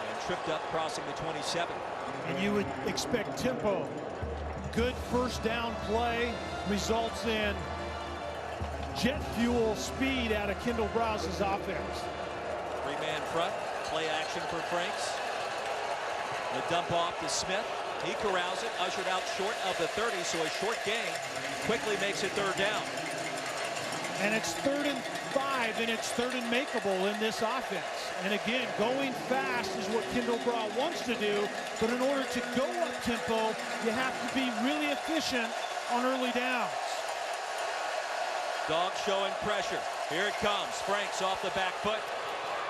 Speaker 1: and tripped up crossing the 27.
Speaker 2: And you would expect tempo. Good first down play results in jet fuel speed out of Kendall Browse's offense.
Speaker 1: Three-man front, play action for Franks. The dump off to Smith. He corrals it, ushered out short of the 30, so a short gain quickly makes it third down.
Speaker 2: And it's 3rd and 5, and it's 3rd and makeable in this offense. And again, going fast is what Kendall Brown wants to do, but in order to go up tempo, you have to be really efficient on early downs.
Speaker 1: Dogs showing pressure. Here it comes. Franks off the back foot.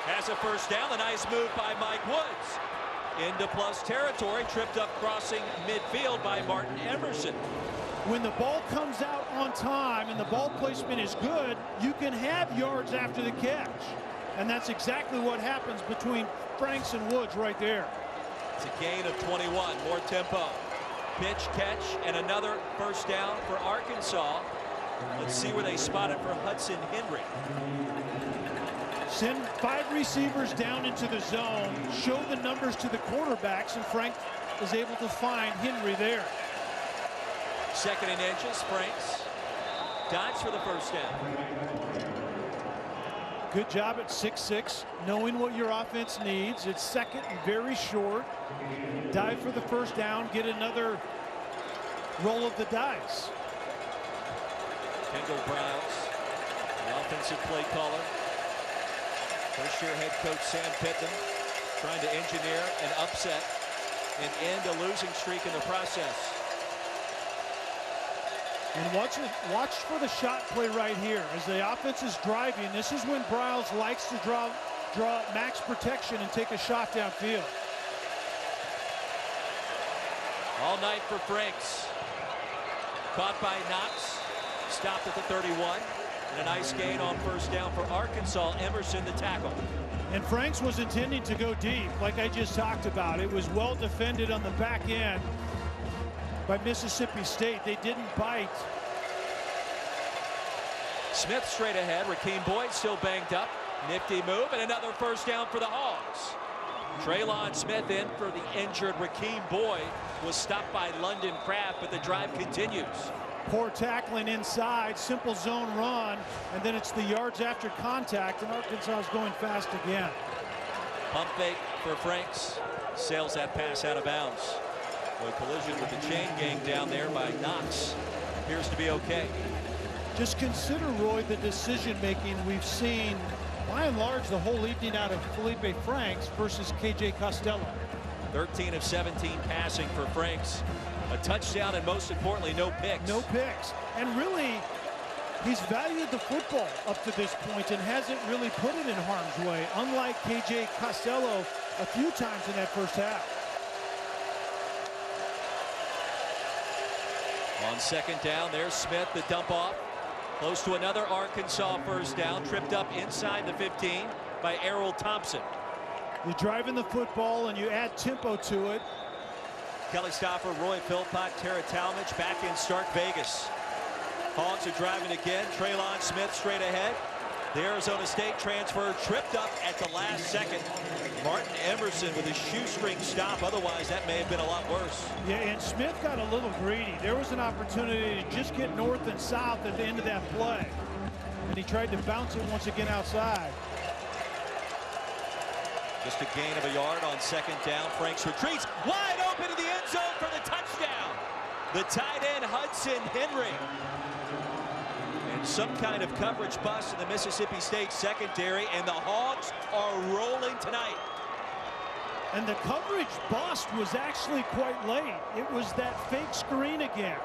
Speaker 1: Has a first down. A nice move by Mike Woods. Into plus territory. Tripped up crossing midfield by Martin Emerson.
Speaker 2: When the ball comes out on time and the ball placement is good, you can have yards after the catch. And that's exactly what happens between Franks and Woods right there.
Speaker 1: It's a gain of 21. More tempo. Pitch, catch, and another first down for Arkansas. Let's see where they spot it for Hudson Henry.
Speaker 2: Send 5 receivers down into the zone, show the numbers to the quarterbacks, and Frank is able to find Henry there.
Speaker 1: 2nd and inches. Franks dives for the first down.
Speaker 2: Good job at 6'6", knowing what your offense needs. It's 2nd and very short. Dive for the first down, get another roll of the dice.
Speaker 1: Kendall Browns, the offensive play caller. First-year head coach Sam Pittman trying to engineer an upset and end a losing streak in the process.
Speaker 2: And watch for the shot play right here. As the offense is driving, this is when Browns likes to draw max protection and take a shot downfield.
Speaker 1: All night for Franks. Caught by Knox. Stopped at the 31. And a nice gain on first down for Arkansas. Emerson the tackle.
Speaker 2: And Franks was intending to go deep, like I just talked about. It was well defended on the back end by Mississippi State. They didn't bite.
Speaker 1: Smith straight ahead. Rakeem Boyd still banged up. Nifty move and another first down for the Hogs. Traylon Smith in for the injured Rakeem Boyd. Was stopped by London Craft, but the drive continues.
Speaker 2: Poor tackling inside, simple zone run, and then it's the yards after contact, and Arkansas is going fast again.
Speaker 1: Pump fake for Franks. Sails that pass out of bounds. A collision with the chain gang down there by Knox. Appears to be okay.
Speaker 2: Just consider, Roy, the decision making we've seen by and large the whole evening out of Felipe Franks versus KJ Costello.
Speaker 1: 13 of 17 passing for Franks. A touchdown and most importantly no picks.
Speaker 2: No picks. And really, he's valued the football up to this point and hasn't really put it in harm's way, unlike KJ Costello a few times in that first half.
Speaker 1: On 2nd down, there's Smith, the dump off. Close to another Arkansas first down. Tripped up inside the 15 by Errol Thompson.
Speaker 2: You're driving the football and you add tempo to it.
Speaker 1: Kelly Stoffer, Roy Philpott, Tara Talmadge back in Stark Vegas. Hogs are driving again. Traylon Smith straight ahead. The Arizona State transfer tripped up at the last second. Martin Emerson with a shoestring stop. Otherwise, that may have been a lot worse.
Speaker 2: Yeah, and Smith got a little greedy. There was an opportunity to just get north and south at the end of that play. And he tried to bounce it once again outside.
Speaker 1: Just a gain of a yard on 2nd down. Franks retreats wide open to the end zone for the touchdown. The tight end Hudson Henry. And some kind of coverage bust in the Mississippi State secondary, and the Hogs are rolling tonight.
Speaker 2: And the coverage bust was actually quite late. It was that fake screen again.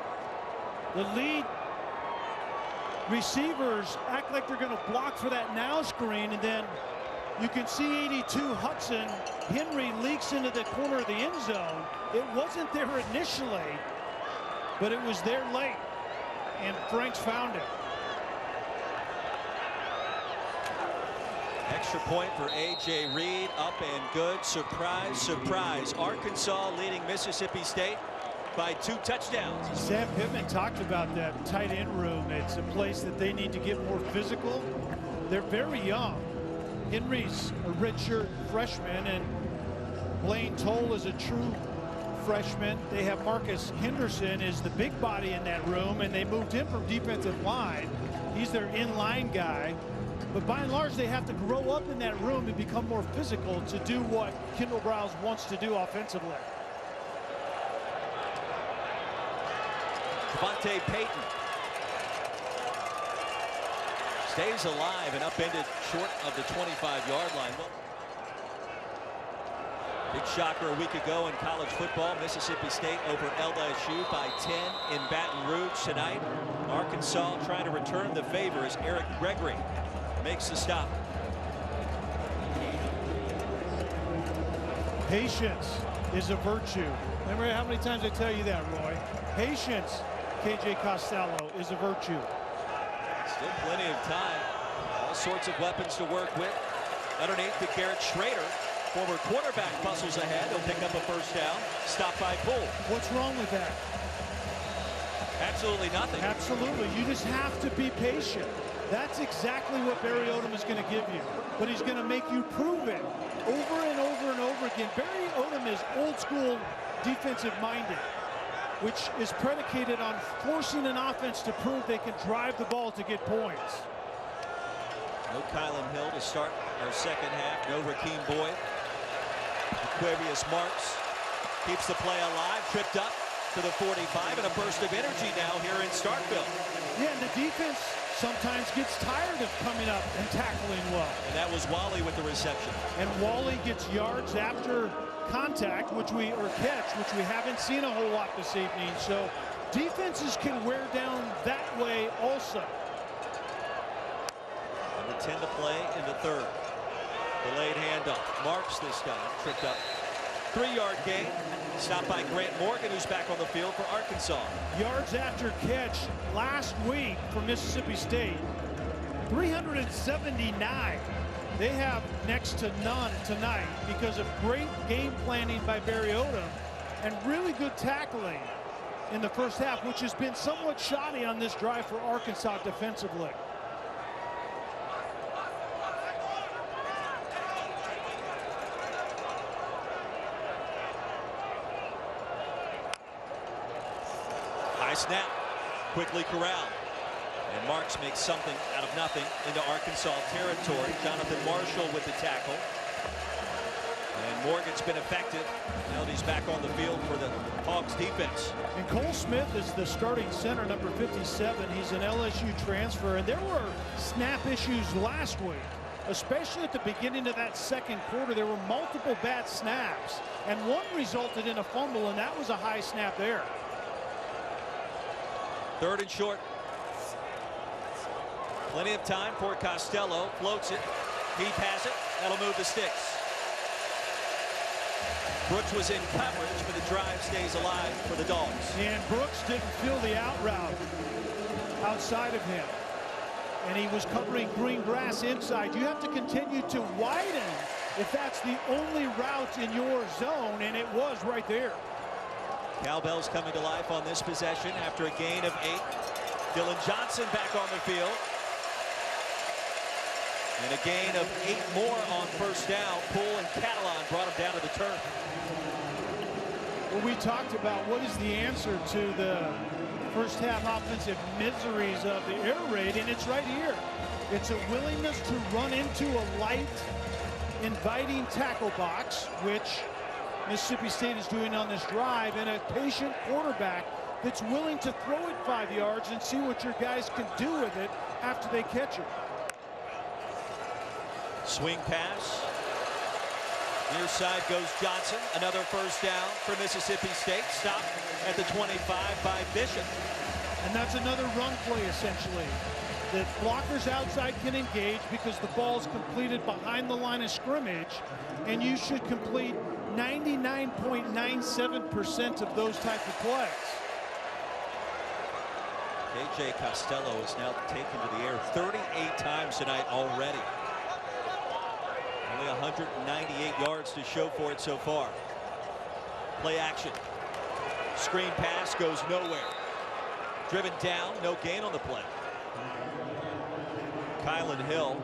Speaker 2: The lead receivers act like they're going to block for that now screen, and then you can see 82 Hudson Henry leaks into the corner of the end zone. It wasn't there initially, but it was there late, and Franks found it.
Speaker 1: Extra point for A.J. Reed, up and good. Surprise, surprise. Arkansas leading Mississippi State by 2 touchdowns.
Speaker 2: Sam Pittman talked about that tight end room. It's a place that they need to get more physical. They're very young. Henry's a redshirt freshman, and Blaine Toll is a true freshman. They have Marcus Henderson is the big body in that room, and they moved him from defensive line. He's their in-line guy. But by and large, they have to grow up in that room and become more physical to do what Kendall Browse wants to do offensively.
Speaker 1: Devontae Payton stays alive and upended short of the 25-yard line. Big shocker a week ago in college football. Mississippi State over LSU by 10 in Baton Rouge tonight. Arkansas trying to return the favor as Eric Gregory makes the stop.
Speaker 2: Patience is a virtue. Remember how many times I tell you that, Roy? Patience, CJ Costello, is a virtue.
Speaker 1: Still plenty of time. All sorts of weapons to work with. Underneath to Garrett Schrader. Former quarterback bustles ahead. He'll pick up a first down. Stop by Poole.
Speaker 2: What's wrong with that?
Speaker 1: Absolutely nothing.
Speaker 2: Absolutely. You just have to be patient. That's exactly what Barry Odom is going to give you. But he's going to make you prove it over and over and over again. Barry Odom is old school defensive minded, which is predicated on forcing an offense to prove they can drive the ball to get points.
Speaker 1: No Kylan Hill to start our second half. No Rakeem Boyd. Aquarius Marks keeps the play alive. Tripped up to the 45 and a burst of energy now here in Starkville.
Speaker 2: Yeah, and the defense sometimes gets tired of coming up and tackling well.
Speaker 1: And that was Wally with the reception.
Speaker 2: And Wally gets yards after contact, or catch, which we haven't seen a whole lot this evening. So defenses can wear down that way also.
Speaker 1: Number 10 to play in the third. Delayed handoff. Marks this time. Tripped up. 3-yard gain. Stopped by Grant Morgan, who's back on the field for Arkansas.
Speaker 2: Yards after catch last week for Mississippi State. 379. They have next to none tonight because of great game planning by Barry Odom and really good tackling in the first half, which has been somewhat shoddy on this drive for Arkansas defensively.
Speaker 1: High snap, quickly corralled. And Marks makes something out of nothing into Arkansas territory. Jonathan Marshall with the tackle. And Morgan's been effective. Now he's back on the field for the Hogs defense.
Speaker 2: And Cole Smith is the starting center, number 57. He's an LSU transfer. And there were snap issues last week, especially at the beginning of that second quarter. There were multiple bad snaps. And one resulted in a fumble, and that was a high snap there.
Speaker 1: Third and short. Plenty of time for Costello. Floats it. He has it. That'll move the sticks. Brooks was in coverage, but the drive stays alive for the Dogs.
Speaker 2: And Brooks didn't feel the out route outside of him. And he was covering green grass inside. You have to continue to widen if that's the only route in your zone, and it was right there.
Speaker 1: Cowbells coming to life on this possession after a gain of 8. Dylan Johnson back on the field. And a gain of 8 more on first down. Poole and Catalan brought him down to the turf.
Speaker 2: Well, we talked about what is the answer to the first half offensive miseries of the air raid, and it's right here. It's a willingness to run into a light, inviting tackle box, which Mississippi State is doing on this drive, and a patient quarterback that's willing to throw it 5 yards and see what your guys can do with it after they catch it.
Speaker 1: Swing pass. Near side goes Johnson. Another first down for Mississippi State. Stop at the 25 by Bishop.
Speaker 2: And that's another run play, essentially, that blockers outside can engage because the ball's completed behind the line of scrimmage, and you should complete 99.97% of those type of plays.
Speaker 1: CJ Costello is now taken to the air 38 times tonight already. Only 198 yards to show for it so far. Play action. Screen pass goes nowhere. Driven down, no gain on the play. Kylan Hill,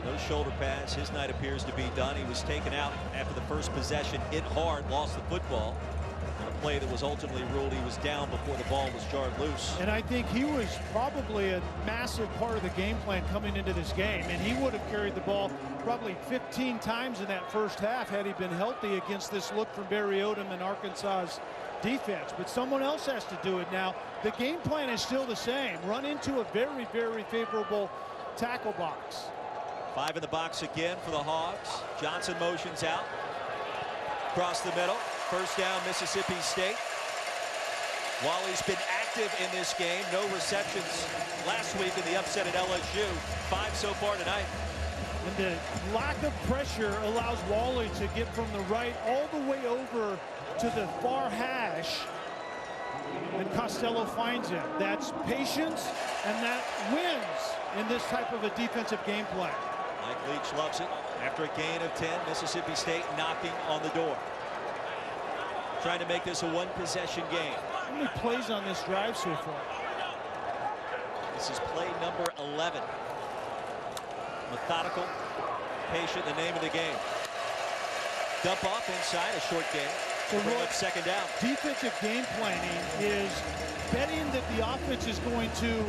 Speaker 1: no shoulder pass. His night appears to be done. He was taken out after the first possession, hit hard, lost the football. On a play that was ultimately ruled he was down before the ball was jarred loose.
Speaker 2: And I think he was probably a massive part of the game plan coming into this game. And he would have carried the ball probably 15 times in that first half had he been healthy against this look from Barry Odom and Arkansas's defense. But someone else has to do it now. The game plan is still the same. Run into a very, very favorable tackle box.
Speaker 1: 5 in the box again for the Hogs. Johnson motions out. Across the middle. First down, Mississippi State. Wally's been active in this game. No receptions last week in the upset at LSU. 5 so far tonight.
Speaker 2: And the lack of pressure allows Wally to get from the right all the way over to the far hash. And Costello finds him. That's patience, and that wins in this type of a defensive game plan.
Speaker 1: Mike Leach loves it. After a gain of 10, Mississippi State knocking on the door. Trying to make this a one-possession game.
Speaker 2: How many plays on this drive so far?
Speaker 1: This is play number 11. Methodical, patient, the name of the game. Dump off inside, a short game.
Speaker 2: So
Speaker 1: bring up second down.
Speaker 2: Defensive game planning is betting that the offense is going to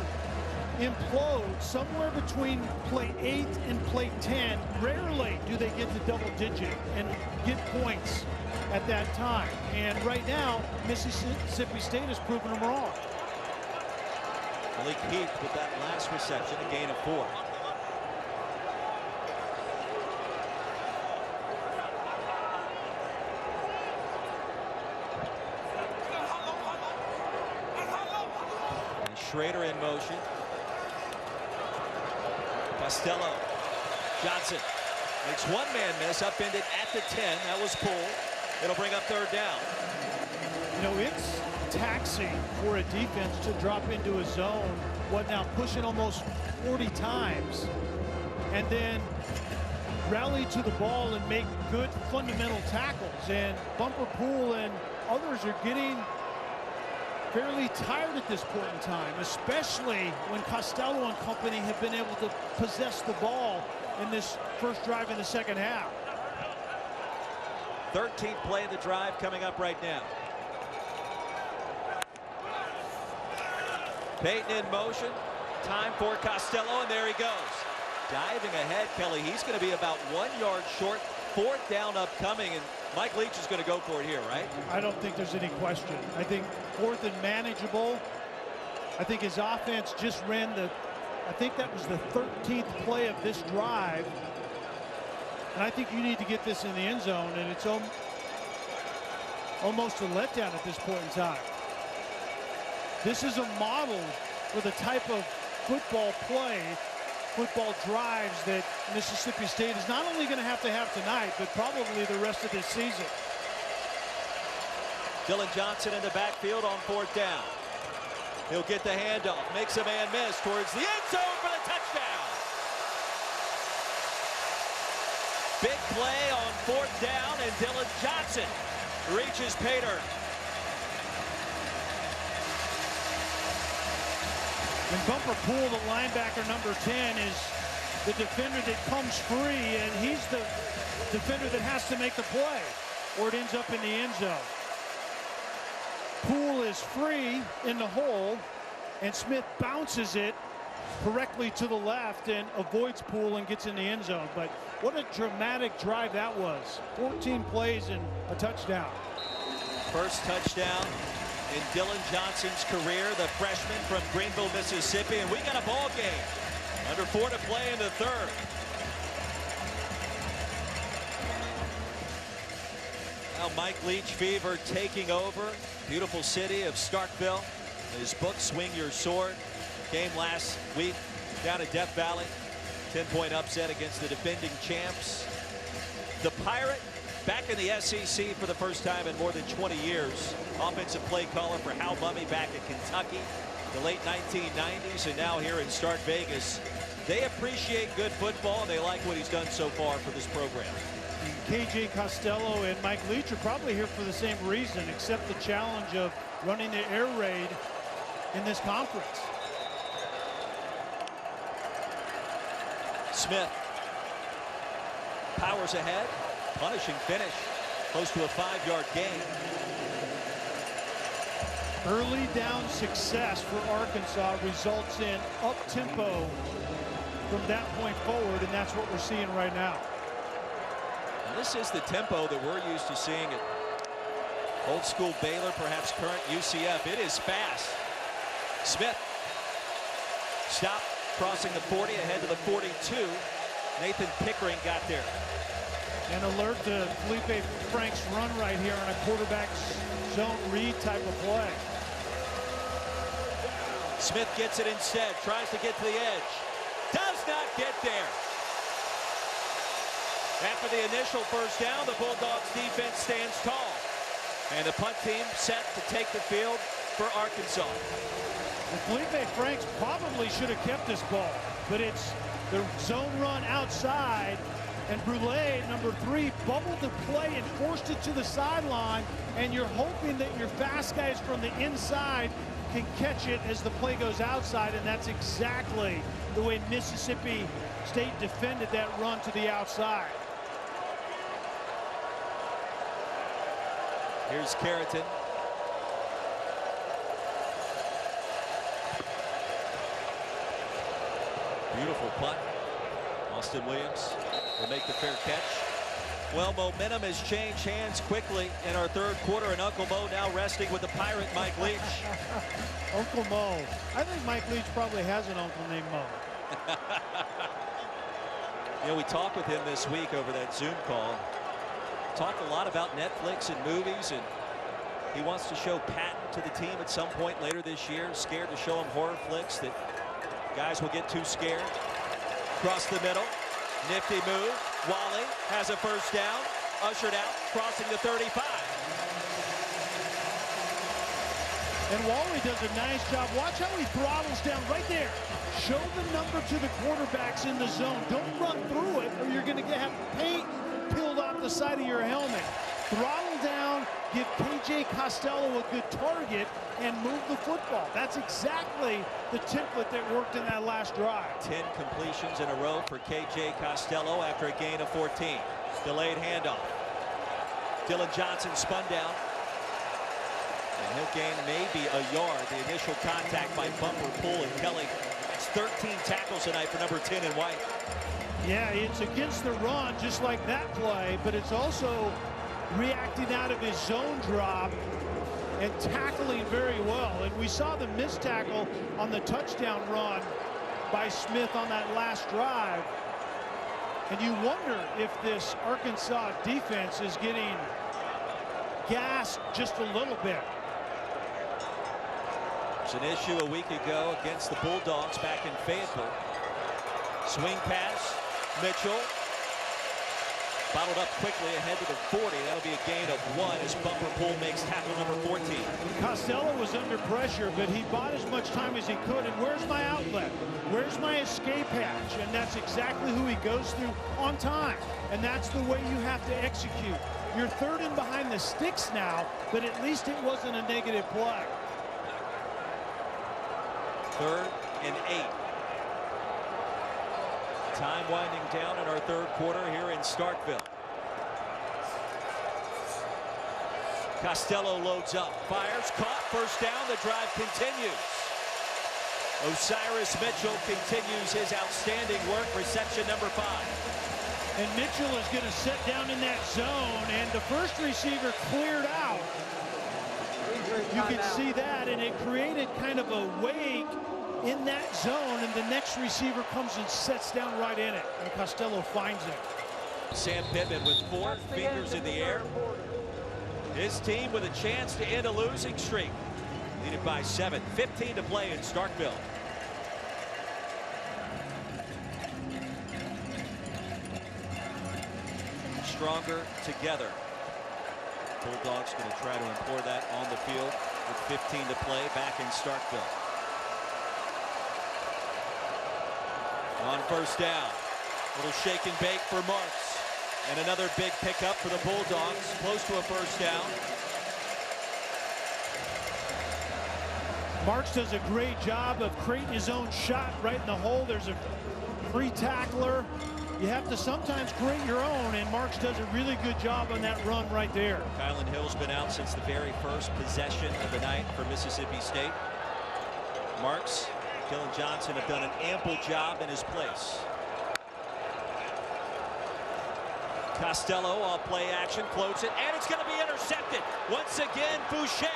Speaker 2: implode somewhere between play 8 and play 10. Rarely do they get to double digit and get points at that time. And right now, Mississippi State has proven them wrong.
Speaker 1: Malik Heath with that last reception, a gain of 4. And Schrader in motion. Costello. Johnson makes one man miss, upended at the 10. That was pulled. It'll bring up third down.
Speaker 2: You know, it's taxing for a defense to drop into a zone, what now, pushing almost 40 times, and then rally to the ball and make good fundamental tackles. And Bumper Pool and others are getting fairly tired at this point in time, especially when Costello and company have been able to possess the ball in this first drive in the second half.
Speaker 1: 13th play of the drive coming up right now. Peyton in motion. Time for Costello, and there he goes. Diving ahead, Kelly. He's going to be about 1 yard short. 4th down upcoming, and Mike Leach is going to go for it here, right?
Speaker 2: I don't think there's any question. I think 4th and manageable. I think his offense just ran I think that was the 13th play of this drive. And I think you need to get this in the end zone, and it's almost a letdown at this point in time. This is a model for the type of football play, football drives that Mississippi State is not only going to have tonight, but probably the rest of this season.
Speaker 1: Dylan Johnson in the backfield on 4th down. He'll get the handoff, makes a man miss towards the end zone for the touchdown. Big play on 4th down, and Dylan Johnson reaches pay dirt.
Speaker 2: And Bumper Pool, the linebacker number 10, is the defender that comes free, and he's the defender that has to make the play, or it ends up in the end zone. Pool is free in the hole, and Smith bounces it correctly to the left and avoids Pool and gets in the end zone. But what a dramatic drive that was. 14 plays and a touchdown.
Speaker 1: First touchdown in Dylan Johnson's career, the freshman from Greenville, Mississippi, and we got a ball game. Under 4 to play in the 3rd. Now Mike Leach fever taking over. Beautiful city of Starkville. His book, Swing Your Sword. Game last week down at Death Valley. 10-point upset against the defending champs. The Pirate back in the SEC for the first time in more than 20 years. Offensive play caller for Hal Mumme back at Kentucky, the late 1990s, and now here in Stark Vegas They appreciate good football. They like what he's done so far for this program.
Speaker 2: CJ Costello and Mike Leach are probably here for the same reason, except the challenge of running the air raid in this conference.
Speaker 1: Smith powers ahead, punishing finish, close to a 5-yard gain.
Speaker 2: Early down success for Arkansas results in up-tempo from that point forward, and that's what we're seeing right now.
Speaker 1: And this is the tempo that we're used to seeing at old school Baylor, perhaps current UCF. It is fast. Smith stop, crossing the 40, ahead to the 42. Nathan Pickering got there.
Speaker 2: An alert to Felipe Franks' run right here on a quarterback's zone read type of play.
Speaker 1: Smith gets it instead, tries to get to the edge. Does not get there. After the initial first down, the Bulldogs defense stands tall. And the punt team set to take the field for Arkansas.
Speaker 2: And Felipe Franks probably should have kept this ball, but it's the zone run outside, and Brule, number 3, bubbled the play and forced it to the sideline, and you're hoping that your fast guys from the inside can catch it as the play goes outside, and that's exactly the way Mississippi State defended that run to the outside.
Speaker 1: Here's Carrington. Beautiful punt. Austin Williams will make the fair catch. Well, momentum has changed hands quickly in our third quarter, and Uncle Mo now resting with the Pirate Mike Leach.
Speaker 2: Uncle Mo. I think Mike Leach probably has an uncle named Mo.
Speaker 1: You know, we talked with him this week over that Zoom call. Talked a lot about Netflix and movies, and he wants to show Patton to the team at some point later this year. Scared to show him horror flicks that guys will get too scared. Across the middle, nifty move. Wally has a first down, ushered out, crossing the 35.
Speaker 2: And Wally does a nice job. Watch how he throttles down right there. Show the number to the quarterbacks in the zone. Don't run through it, or you're going to have paint peeled off the side of your helmet. Throttle down, give KJ Costello a good target, and move the football. That's exactly the template that worked in that last drive.
Speaker 1: 10 completions in a row for KJ Costello after a gain of 14. Delayed handoff. Dylan Johnson spun down. And he'll gain maybe a yard. The initial contact by Bumper, Poole, and Kelly. It's 13 tackles tonight for number 10 in white.
Speaker 2: Yeah, it's against the run, just like that play, but it's also reacting out of his zone drop and tackling very well. And we saw the missed tackle on the touchdown run by Smith on that last drive. And you wonder if this Arkansas defense is getting gassed just a little bit.
Speaker 1: It's an issue a week ago against the Bulldogs back in Fayetteville. Swing pass, Mitchell. Bottled up quickly ahead to the 40. That'll be a gain of 1 as Bumper Poole makes tackle number 14.
Speaker 2: Costello was under pressure, but he bought as much time as he could. And where's my outlet? Where's my escape hatch? And that's exactly who he goes through on time. And that's the way you have to execute. You're third and behind the sticks now, but at least it wasn't a negative play.
Speaker 1: 3rd and 8. Time winding down in our third quarter here in Starkville. Costello loads up, fires, caught, first down. The drive continues. Osiris Mitchell continues his outstanding work, reception number 5.
Speaker 2: And Mitchell is going to sit down in that zone, and the first receiver cleared out. You can see that, and it created kind of a wake in that zone, and the next receiver comes and sets down right in it, and Costello finds him.
Speaker 1: Sam Pittman with 4 fingers in the air. His team with a chance to end a losing streak. Leading by 7. 15 to play in Starkville. Stronger together. Bulldogs going to try to employ that on the field with 15 to play back in Starkville. On first down. Little shake and bake for Marks. And another big pickup for the Bulldogs. Close to a first down.
Speaker 2: Marks does a great job of creating his own shot right in the hole. There's a free tackler. You have to sometimes create your own, and Marks does a really good job on that run right there.
Speaker 1: Kylan Hill's been out since the very first possession of the night for Mississippi State. Marks, Dylan Johnson have done an ample job in his place. Costello off play action, floats it, and it's going to be intercepted. Once again, Fouché,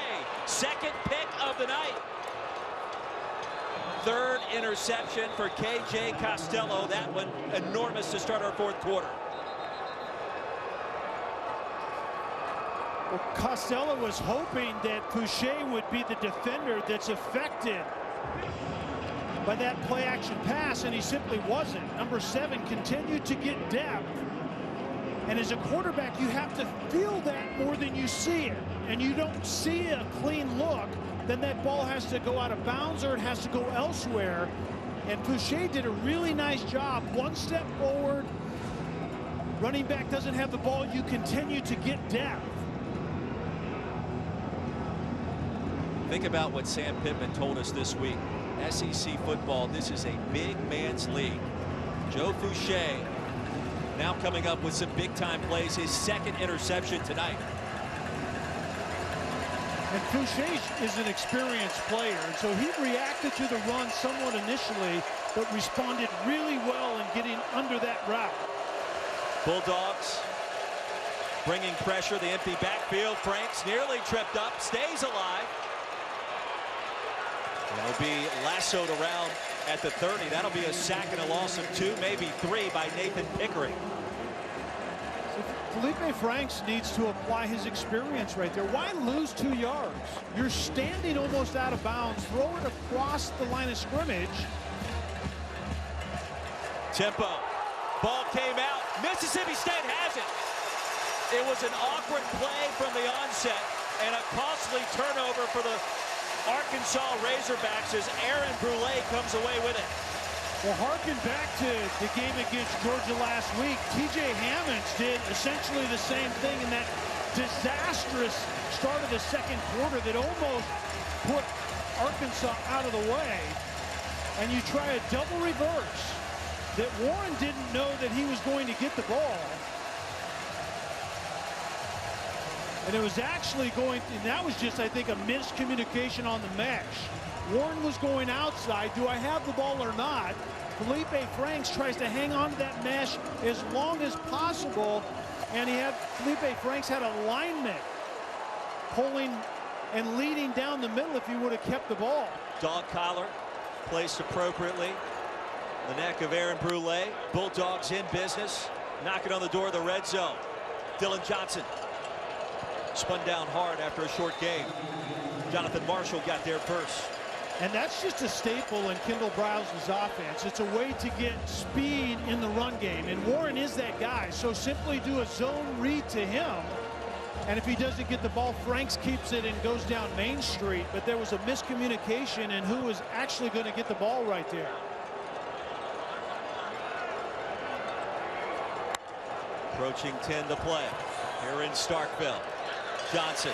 Speaker 1: second pick of the night. Third interception for CJ Costello. That one enormous to start our fourth quarter.
Speaker 2: Well, Costello was hoping that Fouché would be the defender that's affected by that play action pass, and he simply wasn't. Number 7 continued to get depth. And as a quarterback, you have to feel that more than you see it. And you don't see a clean look, then that ball has to go out of bounds or it has to go elsewhere. And Fouché did a really nice job. One step forward. Running back doesn't have the ball. You continue to get depth.
Speaker 1: Think about what Sam Pittman told us this week. SEC football, this is a big man's league. Joe Fouché now coming up with some big-time plays. His second interception tonight.
Speaker 2: And Fouché is an experienced player, and so he reacted to the run somewhat initially, but responded really well in getting under that route.
Speaker 1: Bulldogs bringing pressure, the empty backfield. Franks nearly tripped up, stays alive. And will be lassoed around at the 30. That'll be a sack and a loss of 2, maybe 3 by Nathan Pickering.
Speaker 2: Felipe Franks needs to apply his experience right there. Why lose 2 yards? You're standing almost out of bounds. Throw it across the line of scrimmage.
Speaker 1: Tempo. Ball came out. Mississippi State has it. It was an awkward play from the onset and a costly turnover for the Arkansas Razorbacks as Aaron Brule comes away with it.
Speaker 2: Well, harken back to the game against Georgia last week. TJ Hammonds did essentially the same thing in that disastrous start of the second quarter that almost put Arkansas out of the way. And you try a double reverse that Warren didn't know that he was going to get the ball. And it was actually going, and that was just, I think, a miscommunication on the mesh. Warren was going outside. Do I have the ball or not? Felipe Franks tries to hang on to that mesh as long as possible. And Felipe Franks had a lineman pulling and leading down the middle if he would have kept the ball.
Speaker 1: Dog collar placed appropriately. The neck of Aaron Brule. Bulldogs in business. Knocking on the door of the red zone. Dylan Johnson. Spun down hard after a short game. Jonathan Marshall got there first.
Speaker 2: And that's just a staple in Kendall Browse's offense. It's a way to get speed in the run game. And Warren is that guy. So simply do a zone read to him. And if he doesn't get the ball, Franks keeps it and goes down Main Street. But there was a miscommunication in who was actually going to get the ball right there.
Speaker 1: Approaching 10 to play here in Starkville. Johnson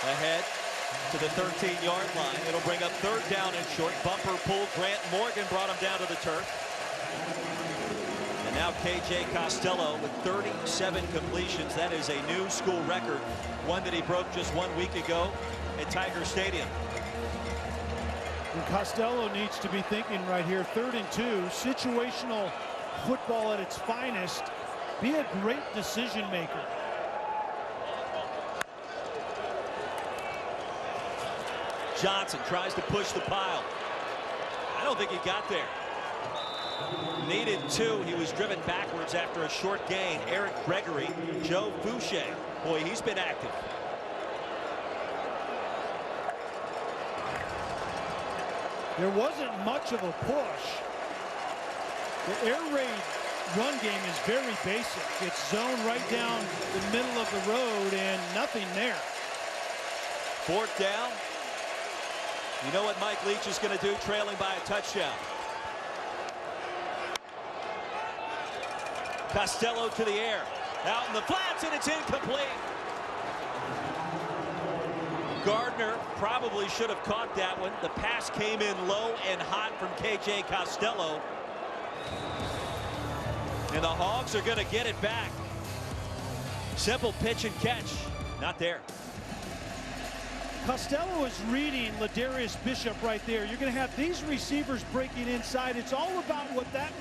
Speaker 1: ahead to the 13-yard line. It'll bring up third down and short. Bumper pull. Grant Morgan brought him down to the turf. And now KJ Costello with 37 completions. That is a new school record, one that he broke just 1 week ago at Tiger Stadium.
Speaker 2: And Costello needs to be thinking right here, 3rd and 2, situational football at its finest. Be a great decision maker.
Speaker 1: Johnson tries to push the pile. I don't think he got there. Needed 2. He was driven backwards after a short gain. Eric Gregory, Joe Fouché. Boy, he's been active.
Speaker 2: There wasn't much of a push. The air raid run game is very basic. It's zone right down the middle of the road and nothing there.
Speaker 1: 4th down. You know what Mike Leach is going to do, trailing by a touchdown. Costello to the air. Out in the flats, and it's incomplete. Gardner probably should have caught that one. The pass came in low and hot from CJ Costello. And the Hogs are going to get it back. Simple pitch and catch. Not there.
Speaker 2: Costello is reading Ladarius Bishop right there. You're going to have these receivers breaking inside. It's all about what that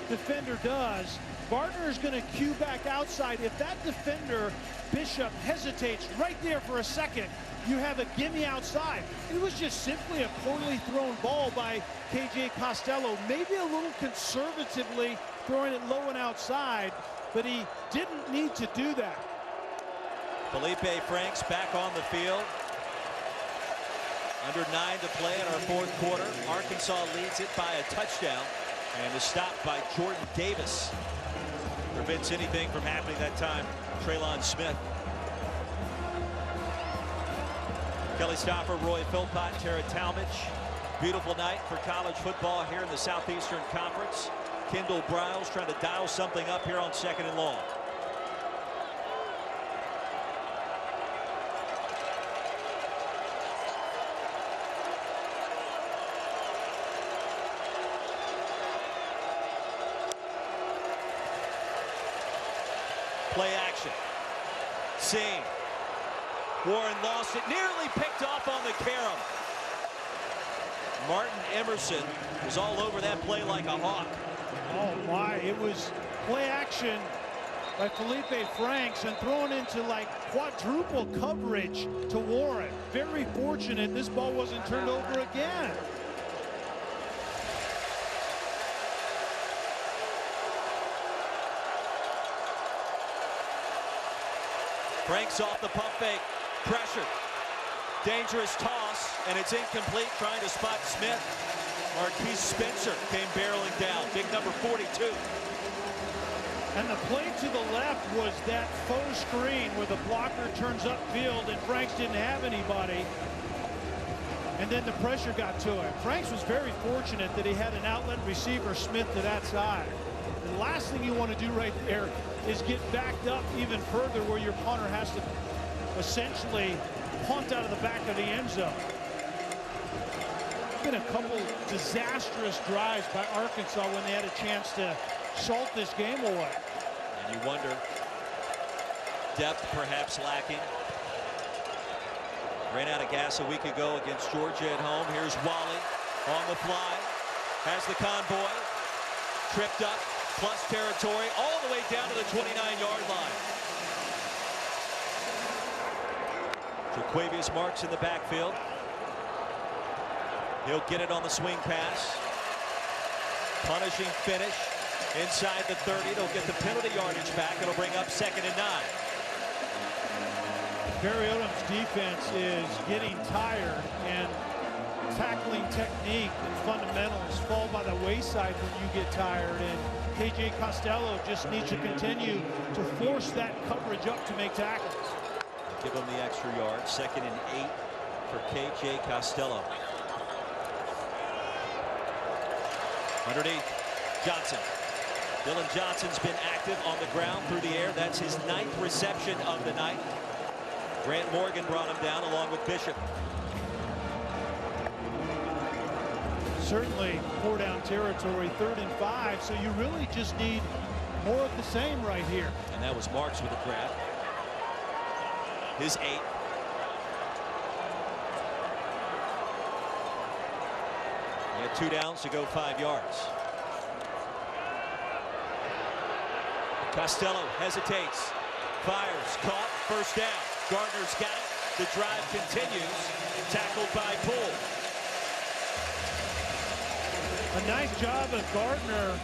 Speaker 2: defender does. Gardner is going to cue back outside. If that defender, Bishop, hesitates right there for a second, you have a gimme outside. It was just simply a poorly thrown ball by KJ Costello. Maybe a little conservatively throwing it low and outside, but he didn't need to do that.
Speaker 1: Felipe Franks back on the field. Under 9 to play in our fourth quarter. Arkansas leads it by a touchdown and is stopped by Jordan Davis. Prevents anything from happening that time. Traylon Smith. Kelly Stoffer, Roy Philpott, Tara Talmadge. Beautiful night for college football here in the Southeastern Conference. Kendall Briles trying to dial something up here on 2nd and long. Play action. Seen. Warren lost it. Nearly picked off on the carom. Martin Emerson was all over that play like a hawk.
Speaker 2: Oh my, it was play action by Felipe Franks and thrown into like quadruple coverage to Warren. Very fortunate this ball wasn't turned over again.
Speaker 1: Franks off the pump fake. Pressure. Dangerous toss, and it's incomplete. Trying to spot Smith. Marquise Spencer came barreling down. Big number 42.
Speaker 2: And the play to the left was that faux screen where the blocker turns upfield and Franks didn't have anybody. And then the pressure got to him. Franks was very fortunate that he had an outlet receiver, Smith, to that side. The last thing you want to do right there is get backed up even further where your punter has to essentially punt out of the back of the end zone. Been a couple disastrous drives by Arkansas when they had a chance to salt this game away.
Speaker 1: And you wonder, depth perhaps lacking. Ran out of gas a week ago against Georgia at home. Here's Wally on the fly. Has the convoy. Tripped up. Plus territory all the way down to the 29-yard line. Jaquavius Marks in the backfield. He'll get it on the swing pass. Punishing finish inside the 30. They'll get the penalty yardage back. It'll bring up 2nd and 9.
Speaker 2: Barry Odom's defense is getting tired, and tackling technique and fundamentals fall by the wayside when you get tired, and KJ Costello just needs to continue to force that coverage up to make tackles.
Speaker 1: Give him the extra yard. 2nd and 8 for KJ Costello. Underneath, Johnson. Dylan Johnson's been active on the ground through the air. That's his 9th reception of the night. Grant Morgan brought him down along with Bishop.
Speaker 2: Certainly 4-down territory, 3rd and 5, so you really just need more of the same right here.
Speaker 1: And that was Marks with a grab. His 8th. He had 2 downs to go 5 yards. Costello hesitates, fires, caught, 1st down. Gardner's got it. The drive continues. Tackled by Poole.
Speaker 2: A nice job of Gardner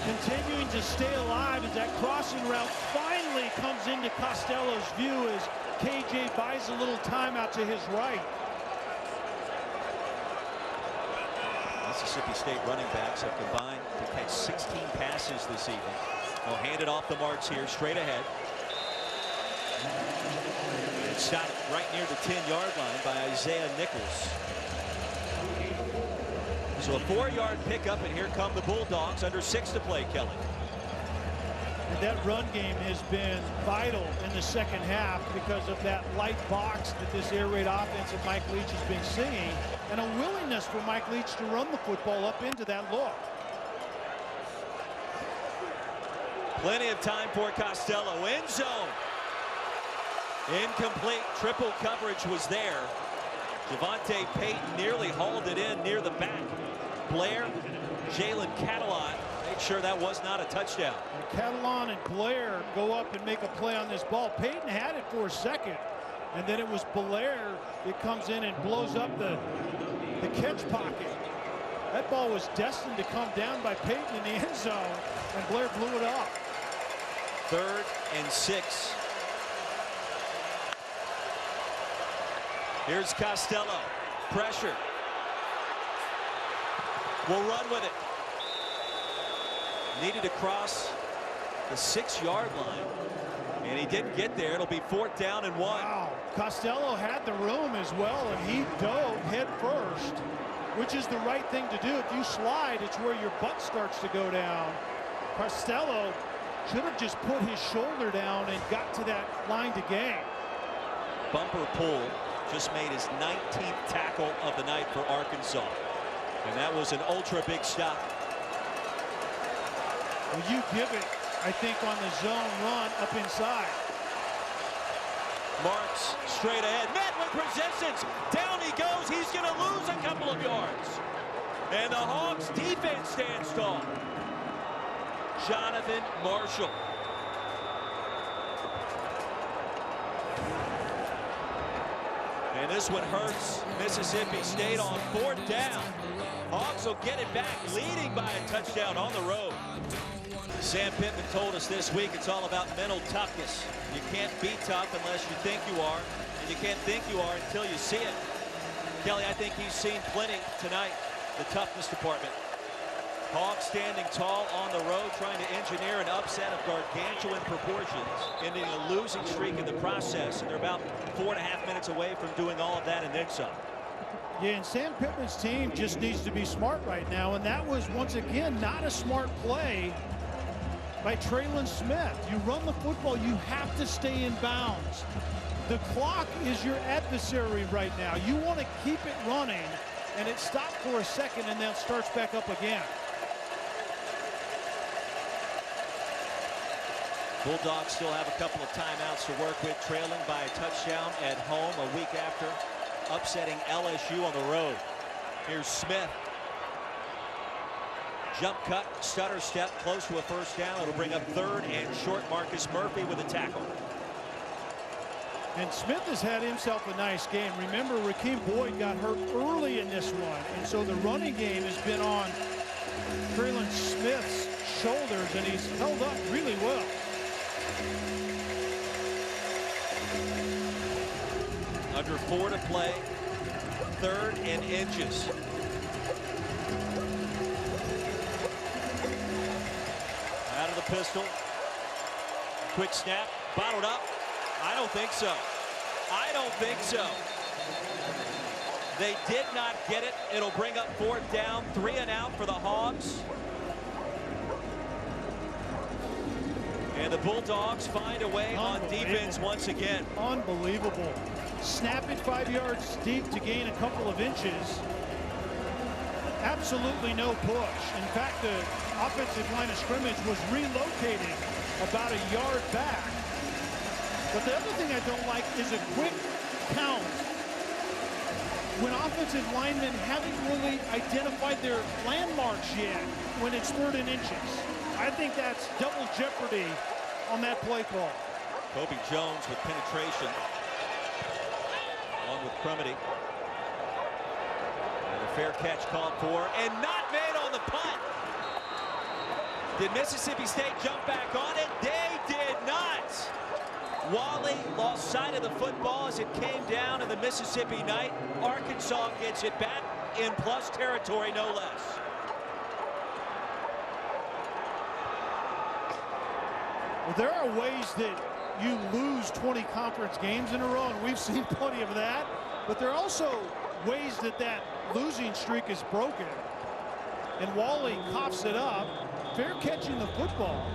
Speaker 2: continuing to stay alive as that crossing route finally comes into Costello's view as KJ buys a little time out to his right.
Speaker 1: Mississippi State running backs have combined to catch 16 passes this evening. They'll hand it off the Marks here, straight ahead. And stopped right near the 10-yard line by Isaiah Nichols. So a 4-yard pickup, and here come the Bulldogs under 6 to play, Kelly.
Speaker 2: And that run game has been vital in the second half because of that light box that this air raid offense of Mike Leach has been seeing, and a willingness for Mike Leach to run the football up into that look.
Speaker 1: Plenty of time for Costello. End zone. Incomplete. Triple coverage was there. Javante Payton nearly hauled it in near the back. Blair, Jalen Catalan, make sure that was not a touchdown.
Speaker 2: Catalan and Blair go up and make a play on this ball. Payton had it for a second, and then it was Blair that comes in and blows up the catch pocket. That ball was destined to come down by Payton in the end zone, and Blair blew it up.
Speaker 1: 3rd and 6. Here's Costello. Pressure. Will run with it. Needed to cross the 6-yard line, and he didn't get there. It'll be 4th down and 1.
Speaker 2: Wow. Costello had the room as well, and he dove head first, which is the right thing to do. If you slide, it's where your butt starts to go down. Costello should have just put his shoulder down and got to that line to gain.
Speaker 1: Bumper pull. Just made his 19th tackle of the night for Arkansas. And that was an ultra big stop.
Speaker 2: Well, you give it, I think, on the zone run up inside.
Speaker 1: Marks straight ahead. Met with resistance. Down he goes. He's going to lose a couple of yards. And the Hogs defense stands tall. Jonathan Marshall. And this one hurts Mississippi State on 4th down. Hogs will get it back, leading by a touchdown on the road. Sam Pittman told us this week it's all about mental toughness. You can't be tough unless you think you are, and you can't think you are until you see it. Kelly, I think he's seen plenty tonight, the toughness department. Hogs standing tall on the road, trying to engineer an upset of gargantuan proportions, ending a losing streak in the process, and they're about 4.5 minutes away from doing all of that and then some.
Speaker 2: Yeah, and Sam Pittman's team just needs to be smart right now, and that was, once again, not a smart play by Traylon Smith. You run the football, you have to stay in bounds. The clock is your adversary right now. You want to keep it running, and it stopped for a second and then starts back up again.
Speaker 1: Bulldogs still have a couple of timeouts to work with, trailing by a touchdown at home a week after upsetting LSU on the road. Here's Smith. Jump cut, stutter step, close to a 1st down. It'll bring up 3rd and short. Marcus Murphy with a tackle.
Speaker 2: And Smith has had himself a nice game. Remember, Rakeem Boyd got hurt early in this one, and so the running game has been on Traylon Smith's shoulders, and he's held up really well.
Speaker 1: Under 4 to play, 3rd and inches. Out of the pistol. Quick snap, bottled up. I don't think so. I don't think so. They did not get it. It'll bring up 4th down, 3 and out for the Hogs. And the Bulldogs find a way on defense once again.
Speaker 2: Unbelievable. Snap it 5 yards deep to gain a couple of inches. Absolutely no push. In fact, the offensive line of scrimmage was relocated about a yard back. But the other thing I don't like is a quick count when offensive linemen haven't really identified their landmarks yet when it's 3rd and inches. I think that's double jeopardy on that play call.
Speaker 1: Kobe Jones with penetration, along with Crumity. And a fair catch called for, and not made on the punt. Did Mississippi State jump back on it? They did not. Wally lost sight of the football as it came down in the Mississippi night. Arkansas gets it back in plus territory, no less.
Speaker 2: Well, there are ways that you lose 20 conference games in a row, and we've seen plenty of that. But there are also ways that that losing streak is broken. And Wally coughs it up, fair catching the football.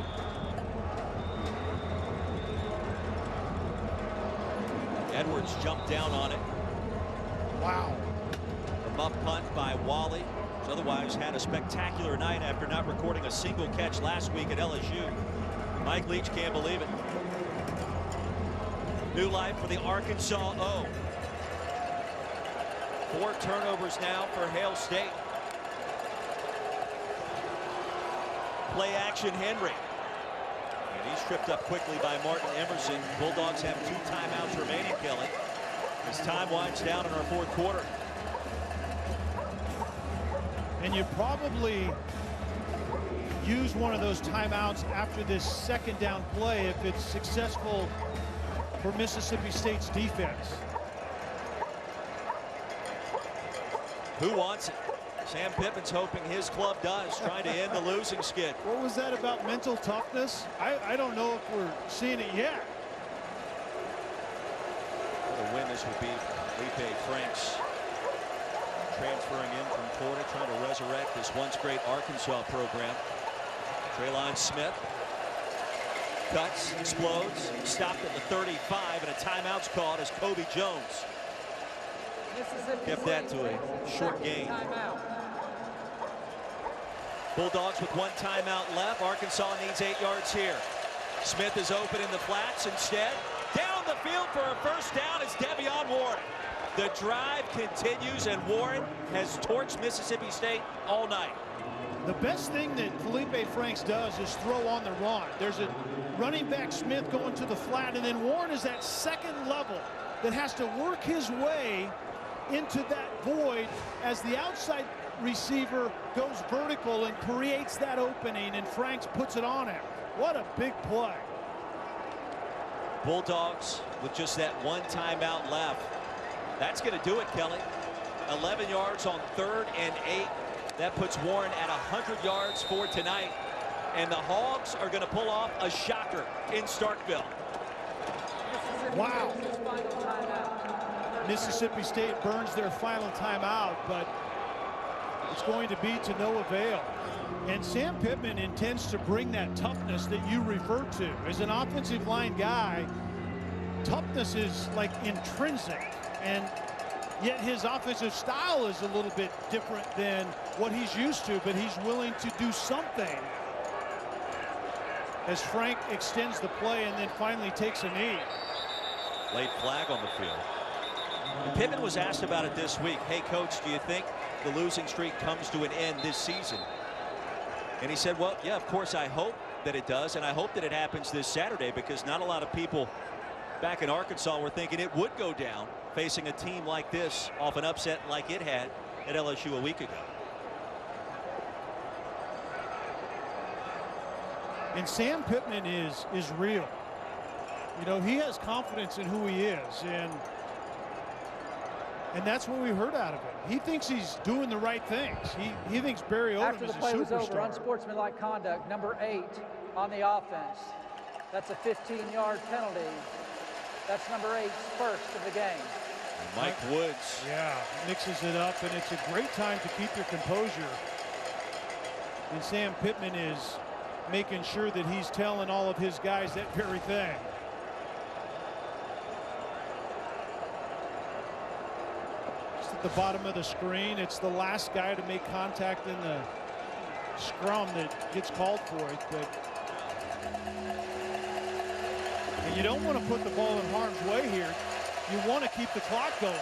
Speaker 1: Edwards jumped down on it.
Speaker 2: Wow.
Speaker 1: A muff punt by Wally, who's otherwise had a spectacular night after not recording a single catch last week at LSU. Mike Leach can't believe it. New life for the Arkansas O. 4 turnovers now for Hail State. Play action Henry. And he's tripped up quickly by Martin Emerson. Bulldogs have 2 timeouts remaining, Kelly, as time winds down in our 4th quarter.
Speaker 2: And you probably use one of those timeouts after this 2nd down play if it's successful for Mississippi State's defense.
Speaker 1: Who wants it? Sam Pittman's hoping his club does, trying to end the losing skid.
Speaker 2: What was that about mental toughness? I don't know if we're seeing it yet.
Speaker 1: What a win this would be for Felipe Franks, transferring in from Florida, trying to resurrect this once great Arkansas program. Traylon Smith cuts, explodes, stopped at the 35, and a timeout's called as Kobe Jones kept that to a short gain. Bulldogs with 1 timeout left. Arkansas needs 8 yards here. Smith is open in the flats instead. Down the field for a first down is Devion Warren. The drive continues, and Warren has torched Mississippi State all night.
Speaker 2: The best thing that Felipe Franks does is throw on the run. There's a running back Smith going to the flat, and then Warren is that 2nd level that has to work his way into that void as the outside receiver goes vertical and creates that opening, and Franks puts it on him. What a big play.
Speaker 1: Bulldogs with just that 1 timeout left. That's going to do it, Kelly. 11 yards on 3rd and 8. That puts Warren at 100 yards for tonight. And the Hogs are going to pull off a shocker in Starkville.
Speaker 2: Wow. Mississippi State burns their final timeout, but it's going to be to no avail. And Sam Pittman intends to bring that toughness that you referred to. As an offensive line guy, toughness is like intrinsic, and yet his offensive style is a little bit different than what he's used to, but he's willing to do something as Frank extends the play and then finally takes a knee.
Speaker 1: Late flag on the field. And Pittman was asked about it this week. Hey, coach, do you think the losing streak comes to an end this season? And he said, well, yeah, of course, I hope that it does, and I hope that it happens this Saturday, because not a lot of people back in Arkansas were thinking it would go down facing a team like this off an upset like it had at LSU a week ago.
Speaker 2: And Sam Pittman is real. You know, he has confidence in who he is, and that's what we heard out of him. He thinks he's doing the right things. He thinks Barry Odom is a superstar.
Speaker 4: After the play was over, unsportsmanlike conduct, number 8 on the offense. That's a 15-yard penalty. That's number 8's first of the game.
Speaker 1: And Mike Woods.
Speaker 2: Yeah, mixes it up, and it's a great time to keep your composure. And Sam Pittman is making sure that he's telling all of his guys that very thing. Just at the bottom of the screen, it's the last guy to make contact in the scrum that gets called for it. And you don't want to put the ball in harm's way here. You want to keep the clock going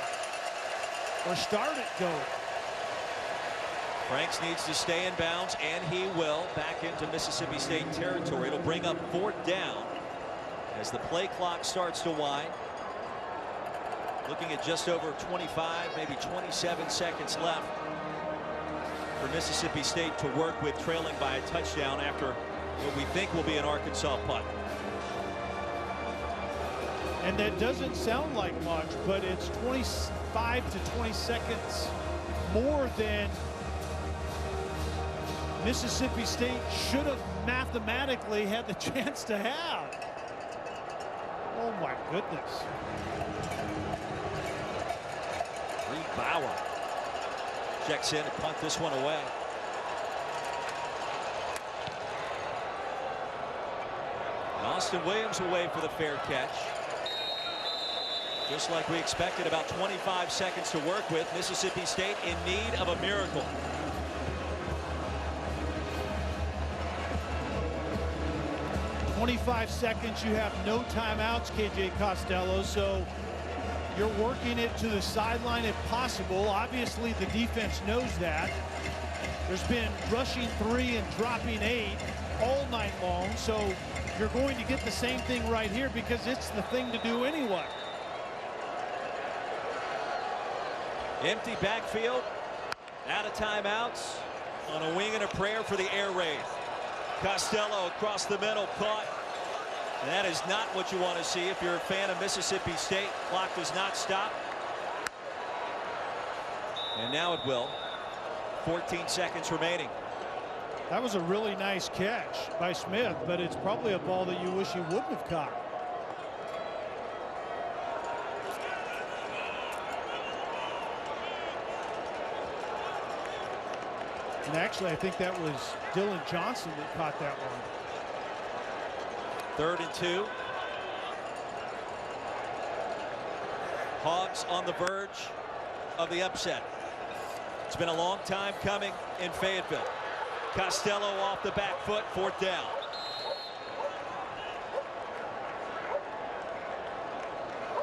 Speaker 2: or start it going.
Speaker 1: Franks needs to stay in bounds, and he will, back into Mississippi State territory. It'll bring up 4th down as the play clock starts to wind. Looking at just over 25, maybe 27 seconds left for Mississippi State to work with, trailing by a touchdown after what we think will be an Arkansas punt.
Speaker 2: And that doesn't sound like much, but it's 25 to 20 seconds more than Mississippi State should have mathematically had the chance to have. Oh my goodness.
Speaker 1: Reed Bauer checks in to punt this one away. And Austin Williams away for the fair catch. Just like we expected, about 25 seconds to work with. Mississippi State in need of a miracle.
Speaker 2: "25 seconds, you have no timeouts, KJ Costello, so you're working it to the sideline if possible. Obviously, the defense knows that. There's been rushing 3 and dropping 8 all night long, so you're going to get the same thing right here because it's the thing to do anyway."
Speaker 1: Empty backfield, out of timeouts, on a wing and a prayer for the air raid. Costello across the middle, caught. And that is not what you want to see if you're a fan of Mississippi State. Clock does not stop. And now it will. 14 seconds remaining.
Speaker 2: That was a really nice catch by Smith, but it's probably a ball that you wish he wouldn't have caught. And actually, I think that was Dylan Johnson that caught that one.
Speaker 1: 3rd and 2. Hogs on the verge of the upset. It's been a long time coming in Fayetteville. Costello off the back foot, 4th down.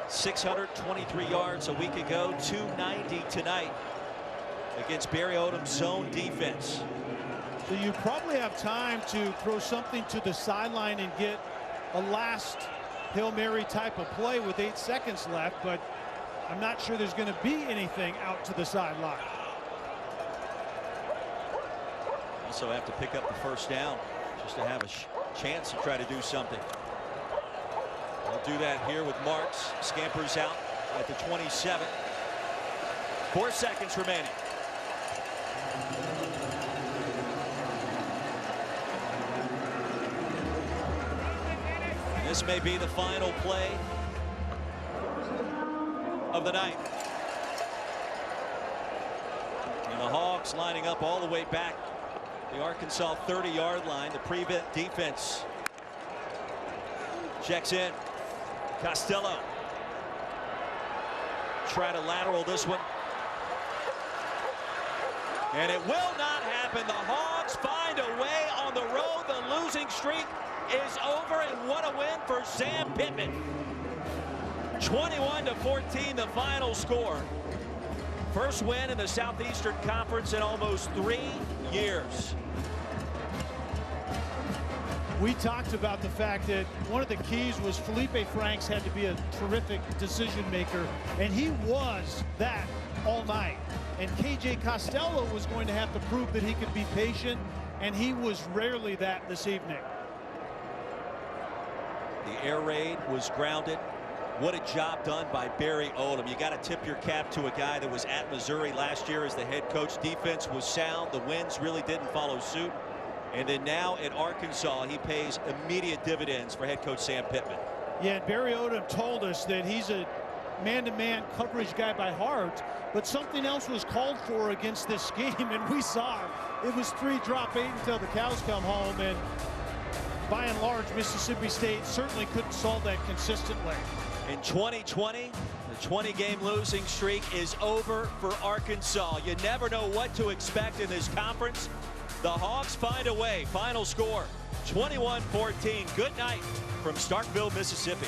Speaker 1: .623 yards a week ago, 290 tonight against Barry Odom's zone defense.
Speaker 2: So you probably have time to throw something to the sideline and get a last Hail Mary type of play with 8 seconds left, but I'm not sure there's going to be anything out to the sideline.
Speaker 1: Also have to pick up the 1st down just to have a chance to try to do something. They'll do that here with Marks. Scampers out at the 27. 4 seconds remaining. This may be the final play of the night. And the Hogs lining up all the way back the Arkansas 30-yard line. The prevent defense checks in. Costello try to lateral this one. And it will not happen. The Hogs find a way on the road. The losing streak is over, and what a win for Sam Pittman. 21-14 the final score. First win in the Southeastern Conference in almost 3 years.
Speaker 2: We talked about the fact that one of the keys was Felipe Franks had to be a terrific decision maker, and he was that all night. And KJ Costello was going to have to prove that he could be patient, and he was rarely that this evening.
Speaker 1: The air raid was grounded. What a job done by Barry Odom. You got to tip your cap to a guy that was at Missouri last year as the head coach. Defense was sound. The wins really didn't follow suit. And then now at Arkansas, he pays immediate dividends for head coach Sam Pittman.
Speaker 2: Yeah, and Barry Odom told us that he's a man-to-man coverage guy by heart, but something else was called for against this scheme, and we saw it. It was 3 drop 8 until the cows come home, and by and large, Mississippi State certainly couldn't solve that consistently.
Speaker 1: In 2020, the 20-game losing streak is over for Arkansas. You never know what to expect in this conference. The Hogs find a way. Final score, 21-14. Good night from Starkville, Mississippi.